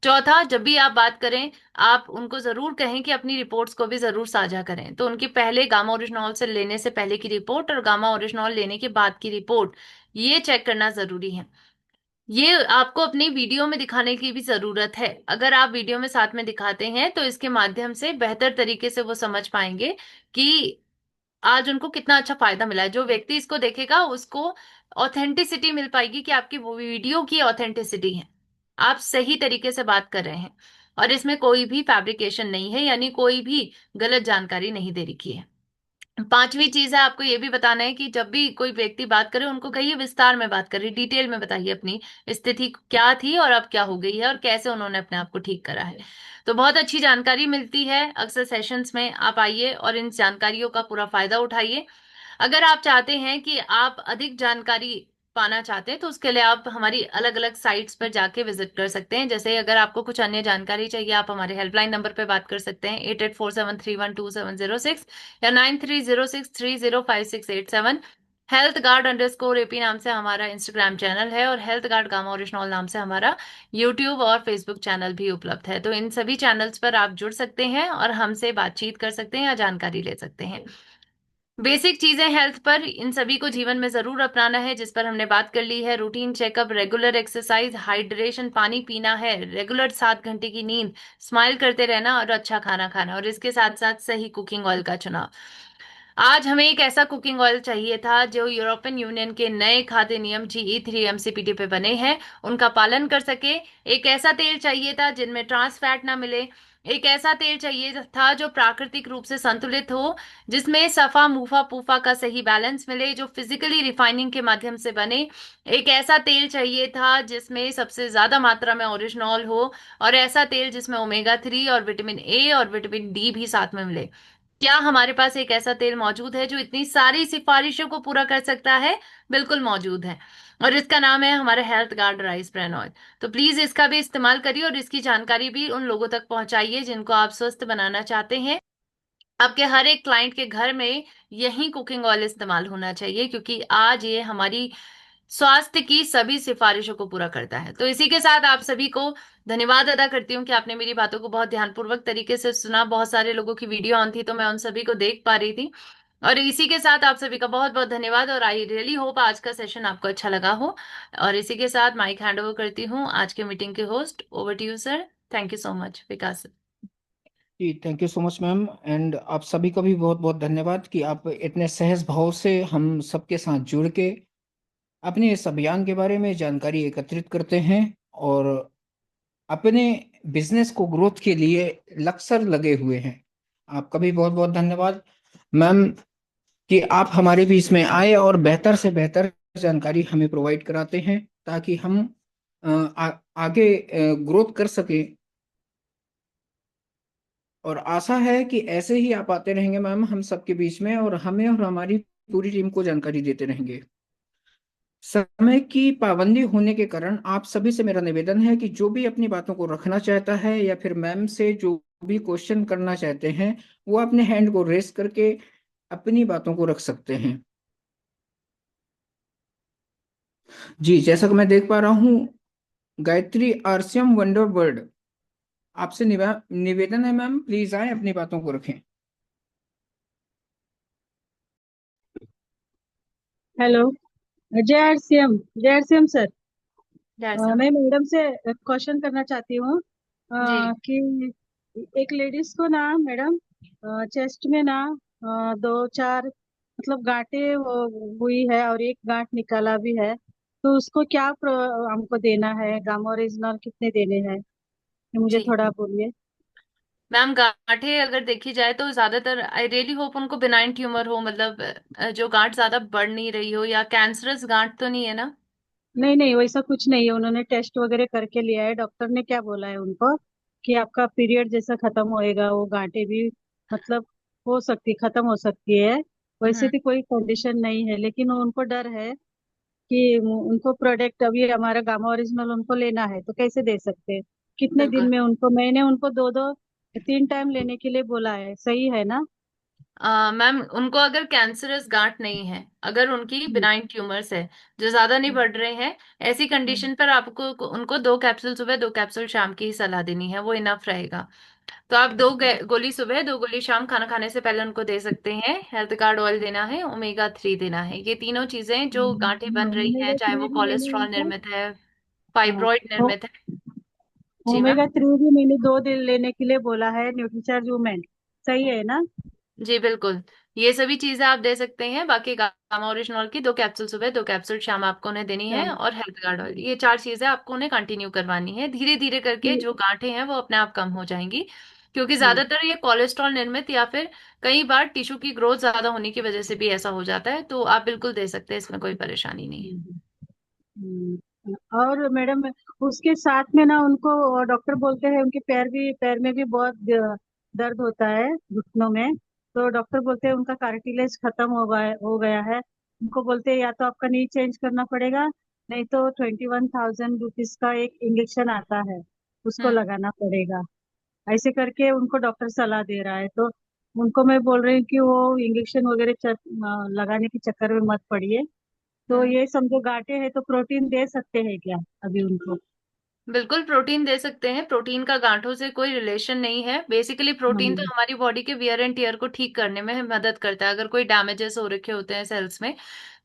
चौथा, जब भी आप बात करें, आप उनको जरूर कहें कि अपनी रिपोर्ट्स को भी जरूर साझा करें। तो उनकी पहले गामा ओरिजिनॉल से लेने से पहले की रिपोर्ट और गामा ओरिजिनॉल लेने के बाद की रिपोर्ट, ये चेक करना जरूरी है। ये आपको अपनी वीडियो में दिखाने की भी जरूरत है। अगर आप वीडियो में साथ में दिखाते हैं तो इसके माध्यम से बेहतर तरीके से वो समझ पाएंगे कि आज उनको कितना अच्छा फायदा मिला है। जो व्यक्ति इसको देखेगा उसको ऑथेंटिसिटी मिल पाएगी कि आपकी वो वीडियो की ऑथेंटिसिटी है, आप सही तरीके से बात कर रहे हैं और इसमें कोई भी फैब्रिकेशन नहीं है, यानी कोई भी गलत जानकारी नहीं दे रखी है। पांचवी चीज है, आपको ये भी बताना है कि जब भी कोई व्यक्ति बात करे उनको कहिए विस्तार में बात करिए, डिटेल में बताइए अपनी स्थिति क्या थी और अब क्या हो गई है और कैसे उन्होंने अपने आप को ठीक करा है। तो बहुत अच्छी जानकारी मिलती है अक्सर सेशंस में। आप आइए और इन जानकारियों का पूरा फायदा उठाइए। अगर आप चाहते हैं कि आप अधिक जानकारी पाना चाहते हैं तो उसके लिए आप हमारी अलग अलग साइट्स पर जाके विजिट कर सकते हैं। जैसे अगर आपको कुछ अन्य जानकारी चाहिए, आप हमारे हेल्पलाइन नंबर पर बात कर सकते हैं, 8847312706 या 9306305687। हेल्थ गार्ड अंडरस्कोर एपी नाम से हमारा इंस्टाग्राम चैनल है और हेल्थ गार्ड गामा ओरिजिनल नाम से हमारा यूट्यूब और फेसबुक चैनल भी उपलब्ध है। तो इन सभी चैनल्स पर आप जुड़ सकते हैं और हमसे बातचीत कर सकते हैं या जानकारी ले सकते हैं। बेसिक चीजें हेल्थ पर, इन सभी को जीवन में जरूर अपनाना है, जिस पर हमने बात कर ली है। Routine checkup, regular exercise, hydration, पानी पीना है, रेगुलर 7 घंटे की नींद, स्माइल करते रहना और अच्छा खाना खाना, और इसके साथ साथ सही कुकिंग ऑयल का चुनाव। आज हमें एक ऐसा कुकिंग ऑयल चाहिए था जो यूरोपियन यूनियन के नए खाद्य नियम GE3 MCPD पे बने हैं, उनका पालन कर सके। एक ऐसा तेल चाहिए था जिनमें ट्रांस फैट ना मिले। एक ऐसा तेल चाहिए था जो प्राकृतिक रूप से संतुलित हो, जिसमें सफा मुफा पूफा का सही बैलेंस मिले, जो फिजिकली रिफाइनिंग के माध्यम से बने। एक ऐसा तेल चाहिए था जिसमें सबसे ज्यादा मात्रा में ओरिजिनॉल हो, और ऐसा तेल जिसमें ओमेगा 3 और विटामिन A और विटामिन D भी साथ में मिले। क्या हमारे पास एक ऐसा तेल मौजूद है जो इतनी सारी सिफारिशों को पूरा कर सकता है? बिल्कुल मौजूद है, और इसका नाम है हमारा health guard rice bran oil. तो प्लीज इसका भी इस्तेमाल करिए और इसकी जानकारी भी उन लोगों तक पहुंचाइए जिनको आप स्वस्थ बनाना चाहते हैं। आपके हर एक क्लाइंट के घर में यही कुकिंग ऑयल इस्तेमाल होना चाहिए, क्योंकि आज ये हमारी स्वास्थ्य की सभी सिफारिशों को पूरा करता है। तो इसी के साथ आप सभी को धन्यवाद अदा करती हूँ कि आपने मेरी बातों को बहुत ध्यानपूर्वक तरीके से सुना। बहुत सारे लोगों की वीडियो ऑन थी तो मैं उन सभी को देख पा रही थी। और इसी के साथ आप सभी का बहुत बहुत धन्यवाद, और आई रियली होप आज का सेशन आपको अच्छा लगा हो। और इसी के साथ माइक हैंड ओवर करती हूँ आज के मीटिंग के host, over to you sir. Thank you so much Vikas. जी, thank you so much ma'am. And आप सभी का भी बहुत बहुत धन्यवाद कि आप इतने सहज भाव से हम सबके साथ जुड़ के अपने इस अभियान के बारे में जानकारी एकत्रित करते हैं और अपने बिजनेस को ग्रोथ के लिए लक्सर लगे हुए हैं। आपका भी बहुत बहुत धन्यवाद मैम कि आप हमारे बीच में आए और बेहतर से बेहतर जानकारी हमें प्रोवाइड कराते हैं ताकि हम आगे ग्रोथ कर सके। और आशा है कि ऐसे ही आप आते रहेंगे मैम हम सबके बीच में, और हमें और हमारी पूरी टीम को जानकारी देते रहेंगे। समय की पाबंदी होने के कारण आप सभी से मेरा निवेदन है कि जो भी अपनी बातों को रखना चाहता है या फिर मैम से जो भी क्वेश्चन करना चाहते हैं वो अपने हैंड को रेस करके अपनी बातों को रख सकते हैं। जी, जैसा कि मैं देख पा रहा हूँ, गायत्री आरसीएम वंडरबर्ड, आपसे निवेदन है मैम, प्लीज आए अपनी बातों को रखें। हेलो। जय आर सी एम सर। जैसा। मैं मैडम से क्वेश्चन करना चाहती हूँ जी। कि एक लेडीज को ना मैडम चेस्ट में ना दो चार मतलब गांठें हुई है और एक गांठ निकाला भी है। तो उसको क्या हमको देना है, गामा ओरिजिनल कितने देने हैं, ये मुझे जी थोड़ा बोलिए। मैम, गांठें अगर देखी जाए तो ज्यादातर आई रियली होप उनको बिनाइन ट्यूमर हो, मतलब जो गांठ ज्यादा बढ़ नहीं रही हो, या कैंसरस गांठ तो नहीं है ना? नहीं नहीं, वैसा कुछ नहीं है। उन्होंने टेस्ट वगैरह करके लिया है। डॉक्टर ने क्या बोला है उनको कि आपका पीरियड जैसा खत्म होएगा वो गांठें भी मतलब खत्म हो सकती है। वैसे हम्म। भी कोई कंडीशन नहीं है, लेकिन उनको डर है कि उनको प्रोडक्ट अभी हमारा गामा ओरिजिनल उनको लेना है तो कैसे दे सकते हैं। कितने दिन बिल्कुल। में उनको, मैंने उनको दो दो तीन टाइम लेने के लिए बोला है, सही है ना? मैम, उनको अगर कैंसरस गांठ नहीं है, अगर उनकी हम्म, बिनाइन ट्यूमर्स है जो ज्यादा नहीं हम्म, बढ़ रहे हैं, ऐसी हम्म, कंडीशन पर आपको उनको 2 कैप्सूल सुबह 2 कैप्सूल शाम की ही सलाह देनी है, वो इनफ रहेगा। तो आप गोली सुबह 2 गोली शाम खाना खाने से पहले उनको दे सकते हैं। हेल्थ कार्ड ऑयल देना है, ओमेगा 3 देना है, ये तीनों चीजें जो गांठें बन रही हैं, ओमेगा चाहे थ्री वो भी मैंने कोलेस्ट्रॉल उनको निर्मित है, फाइब्रॉइड हाँ, निर्मित है। जी मैम। ओमेगा 3 भी मैंने 2 दिन लेने के लिए बोला है, न्यूट्रीचार्ज वूमेन, सही है ना? जी बिल्कुल, ये सभी चीजें आप दे सकते हैं। बाकी गामा ओरिजिनॉल की 2 कैप्सूल सुबह 2 कैप्सूल शाम आपको उन्हें देनी है, हाँ, और हेल्थ कार्ड ऑयल, ये 4 चीजें आपको उन्हें कंटिन्यू करवानी है। धीरे धीरे करके ठीक। जो गांठें हैं वो अपने आप कम हो जाएंगी, क्योंकि हम्म, ज्यादातर ये कोलेस्ट्रॉल निर्मित या फिर कई बार टिश्यू की ग्रोथ ज्यादा होने की वजह से भी ऐसा हो जाता है। तो आप बिल्कुल दे सकते हैं, इसमें कोई परेशानी नहीं है। हम्म, और मैडम उसके साथ में ना उनको डॉक्टर बोलते हैं उनके पैर में भी बहुत दर्द होता है घुटनों में। तो डॉक्टर बोलते हैं उनका कार्टिलेज खत्म हो गया है। उनको बोलते हैं या तो आपका नी चेंज करना पड़ेगा, नहीं तो 21,000 रुपीज का एक इंजेक्शन आता है, उसको हम्म। लगाना पड़ेगा। ऐसे करके उनको डॉक्टर सलाह दे रहा है। तो उनको मैं बोल रही हूँ कि वो इंजेक्शन वगैरह लगाने के चक्कर में मत पड़िए। तो हम्म। ये समझो गांठें हैं तो प्रोटीन दे सकते हैं क्या अभी उनको? बिल्कुल प्रोटीन दे सकते हैं, प्रोटीन का गांठों से कोई रिलेशन नहीं है। बेसिकली प्रोटीन तो हाँ, हमारी बॉडी के वियर एंड टीयर को ठीक करने में मदद करता है। अगर कोई डैमेजेस हो रखे होते हैं सेल्स में,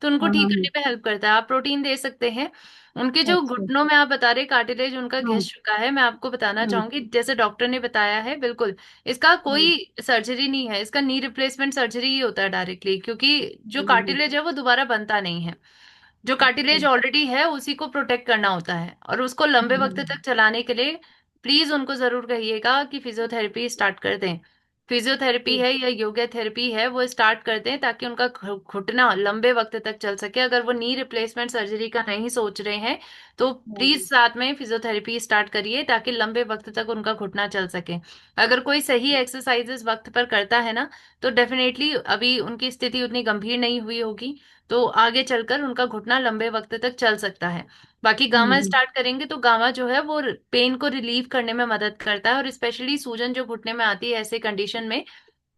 तो उनको हाँ, ठीक हाँ, करने में हेल्प करता है। आप प्रोटीन दे सकते हैं। उनके जो अच्छा। घुटनों में आप बता रहे कार्टिलेज उनका हाँ, घिस चुका है, मैं आपको बताना हाँ, चाहूंगी जैसे डॉक्टर ने बताया है, बिल्कुल इसका हाँ, कोई सर्जरी नहीं है, इसका नी रिप्लेसमेंट सर्जरी ही होता है डायरेक्टली, क्योंकि जो हाँ, कार्टिलेज है वो दोबारा बनता नहीं है। जो अच्छा। कार्टिलेज ऑलरेडी है उसी को प्रोटेक्ट करना होता है, और उसको लंबे वक्त तक चलाने के लिए प्लीज उनको जरूर कहिएगा कि फिजियोथेरेपी स्टार्ट कर दें। फिजियोथेरेपी है या योगा थेरेपी है वो स्टार्ट कर दें, ताकि उनका घुटना लंबे वक्त तक चल सके। अगर वो नी रिप्लेसमेंट सर्जरी का नहीं सोच रहे हैं, तो प्लीज साथ में फिजियोथेरेपी स्टार्ट करिए, ताकि लंबे वक्त तक उनका घुटना चल सके। अगर कोई सही एक्सरसाइजेस वक्त पर करता है ना, तो डेफिनेटली अभी उनकी स्थिति उतनी गंभीर नहीं हुई होगी, तो आगे चलकर उनका घुटना लंबे वक्त तक चल सकता है। बाकी गामा स्टार्ट करेंगे तो गामा जो है वो पेन को रिलीव करने में मदद करता है, और स्पेशली सूजन जो घुटने में आती है ऐसे कंडीशन में,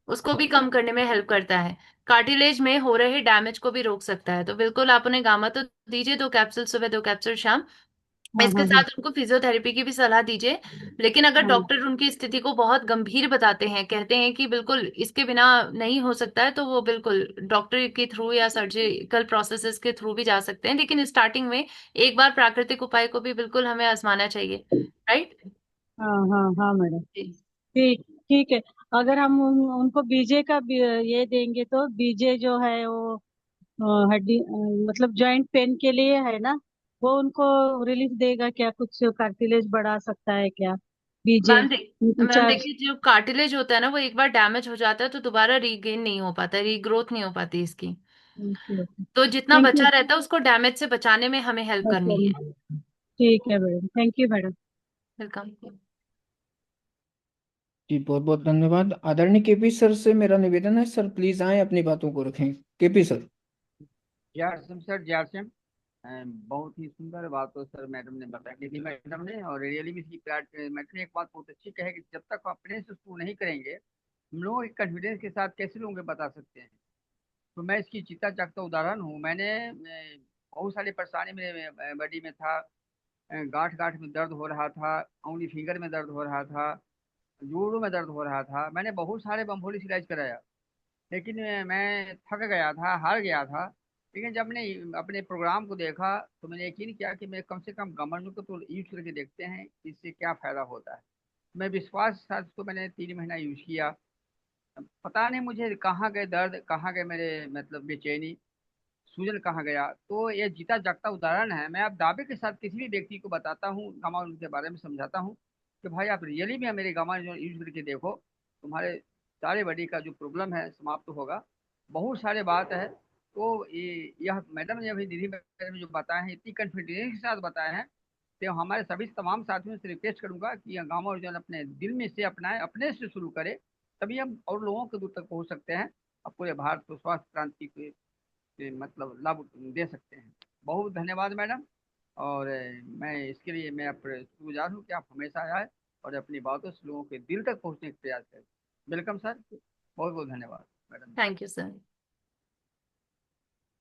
उसको भी कम करने में हेल्प करता है। कार्टिलेज में हो रहे डैमेज को भी रोक सकता है। तो बिल्कुल आप उन्हें गामा तो दीजिए, 2 कैप्सूल सुबह 2 कैप्सूल शाम। हाँ, इसके हाँ, हाँ, साथ उनको फिजियोथेरेपी की भी सलाह दीजिए। लेकिन अगर हाँ, डॉक्टर उनकी स्थिति को बहुत गंभीर बताते हैं, कहते हैं कि बिल्कुल इसके बिना नहीं हो सकता है, तो वो बिल्कुल डॉक्टर के थ्रू या सर्जिकल प्रोसेसेस के थ्रू भी जा सकते हैं। लेकिन स्टार्टिंग में एक बार प्राकृतिक उपाय को भी बिल्कुल हमें आजमाना चाहिए। राइट। हाँ, हाँ, हाँ मैडम। जी। ठीक, ठीक है। अगर हम उनको बीजे का ये देंगे तो बीजे जो है वो हड्डी मतलब जॉइंट पेन के लिए है ना, वो उनको रिलीफ देगा क्या? कुछ कार्टिलेज बढ़ा सकता है क्या बीजे? Ma'am charge. देखिए, जो कार्टिलेज होता है ना, वो एक बार डैमेज हो जाता है तो दोबारा रीगेन नहीं हो पाता, रीग्रोथ नहीं हो पाती इसकी। तो जितना थैंक बचा यू। रहता है उसको डैमेज से बचाने में हमें हेल्प करनी है। ठीक है madam, thank you madam. Welcome. जी बहुत बहुत धन्यवाद। आदरणीय केपी सर से मेरा निवेदन है, सर प्लीज आए अपनी बातों को रखें। KP sir. जय सर, जय। बहुत ही सुंदर बात तो सर मैडम ने बताई थी मैडम ने, और रियली में इसकी मैडम ने एक बात बहुत अच्छी कही कि जब तक अपने से उसको नहीं करेंगे हम लोग एक कॉन्फिडेंस के साथ कैसे लोगों को बता सकते हैं। तो मैं इसकी चिता जागता उदाहरण हूँ। मैंने बहुत सारी परेशानी मेरे बॉडी में था। गांठ गांठ में दर्द हो रहा था, उंगली फिंगर में दर्द हो रहा था, जोड़ों में दर्द हो रहा था। मैंने बहुत सारे बम्फोली इलाज कराया, लेकिन मैं थक गया था, हार गया था। लेकिन जब मैंने अपने प्रोग्राम को देखा तो मैंने यकीन किया कि मैं कम से कम गवर्नमेंट को तो यूज करके देखते हैं कि इससे क्या फायदा होता है। मैं विश्वास के साथ इसको मैंने 3 महीना यूज किया। पता नहीं मुझे कहाँ गए दर्द, कहाँ गए मेरे मतलब बेचैनी, सूजन कहाँ गया। तो ये जीता जागता उदाहरण है। मैं अब दावे के साथ किसी भी व्यक्ति को बताता हूँ, गामा के बारे में समझाता हूँ कि भाई आप रियली में मेरे गामा यूज करके देखो, तुम्हारे सारे बॉडी का जो प्रॉब्लम है समाप्त होगा। बहुत सारे बात है। तो ये यह मैडम ने अभी दीदी मैडम ने जो बताए हैं, इतनी कॉन्फिडेंस के साथ बताए हैं, तो हमारे सभी तमाम साथियों से रिक्वेस्ट करूंगा कि यह गामा ओरिजिनल अपने दिल में से अपनाएं, अपने से शुरू करें, तभी हम और लोगों के दूर तक पहुंच सकते हैं और पूरे भारत को स्वास्थ्य क्रांति के मतलब लाभ दे सकते हैं। बहुत धन्यवाद मैडम। और मैं इसके लिए मैं आप शुक्रगुजार हूँ कि आप हमेशा आए और अपनी बातों से लोगों के दिल तक पहुँचने का प्रयास करें। वेलकम सर, बहुत बहुत धन्यवाद मैडम। Thank you sir.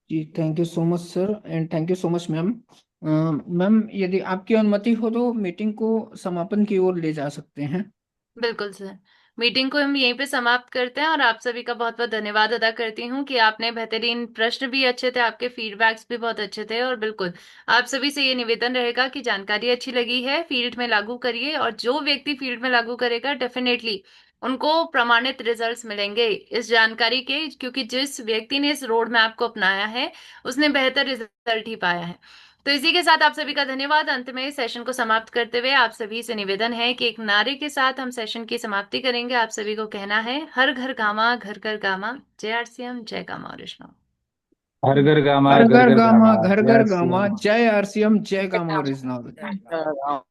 जी thank you so much sir, and thank you so much ma'am. Ma'am यदि आपकी अनुमति हो तो मीटिंग को समापन की ओर ले जा सकते हैं। बिल्कुल सर, मीटिंग को हम यहीं पे समाप्त करते हैं और आप सभी का बहुत बहुत धन्यवाद अदा करती हूँ कि आपने बेहतरीन प्रश्न भी अच्छे थे, आपके फीडबैक्स भी बहुत अच्छे थे। और बिल्कुल आप सभी से ये निवेदन रहेगा कि जानकारी अच्छी लगी है फील्ड में लागू करिए, और जो व्यक्ति फील्ड में लागू करेगा डेफिनेटली उनको प्रमाणित रिजल्ट्स मिलेंगे इस जानकारी के, क्योंकि जिस व्यक्ति ने इस रोड मैप को अपनाया है उसने बेहतर रिजल्ट ही पाया है। तो इसी के साथ आप सभी का धन्यवाद। अंत में सेशन को समाप्त करते हुए आप सभी से निवेदन है कि एक नारे के साथ हम सेशन की समाप्ति करेंगे। आप सभी को कहना है, हर घर गामा घर घर गामा, जय आरसीएम, जय गामा ओरिजिनल। हर घर गामा हर घर घर घर गामा गामा घर जय घर श्री गामा, राम। जय आरसीएम जय गामा ओरिजिनल। जय राम।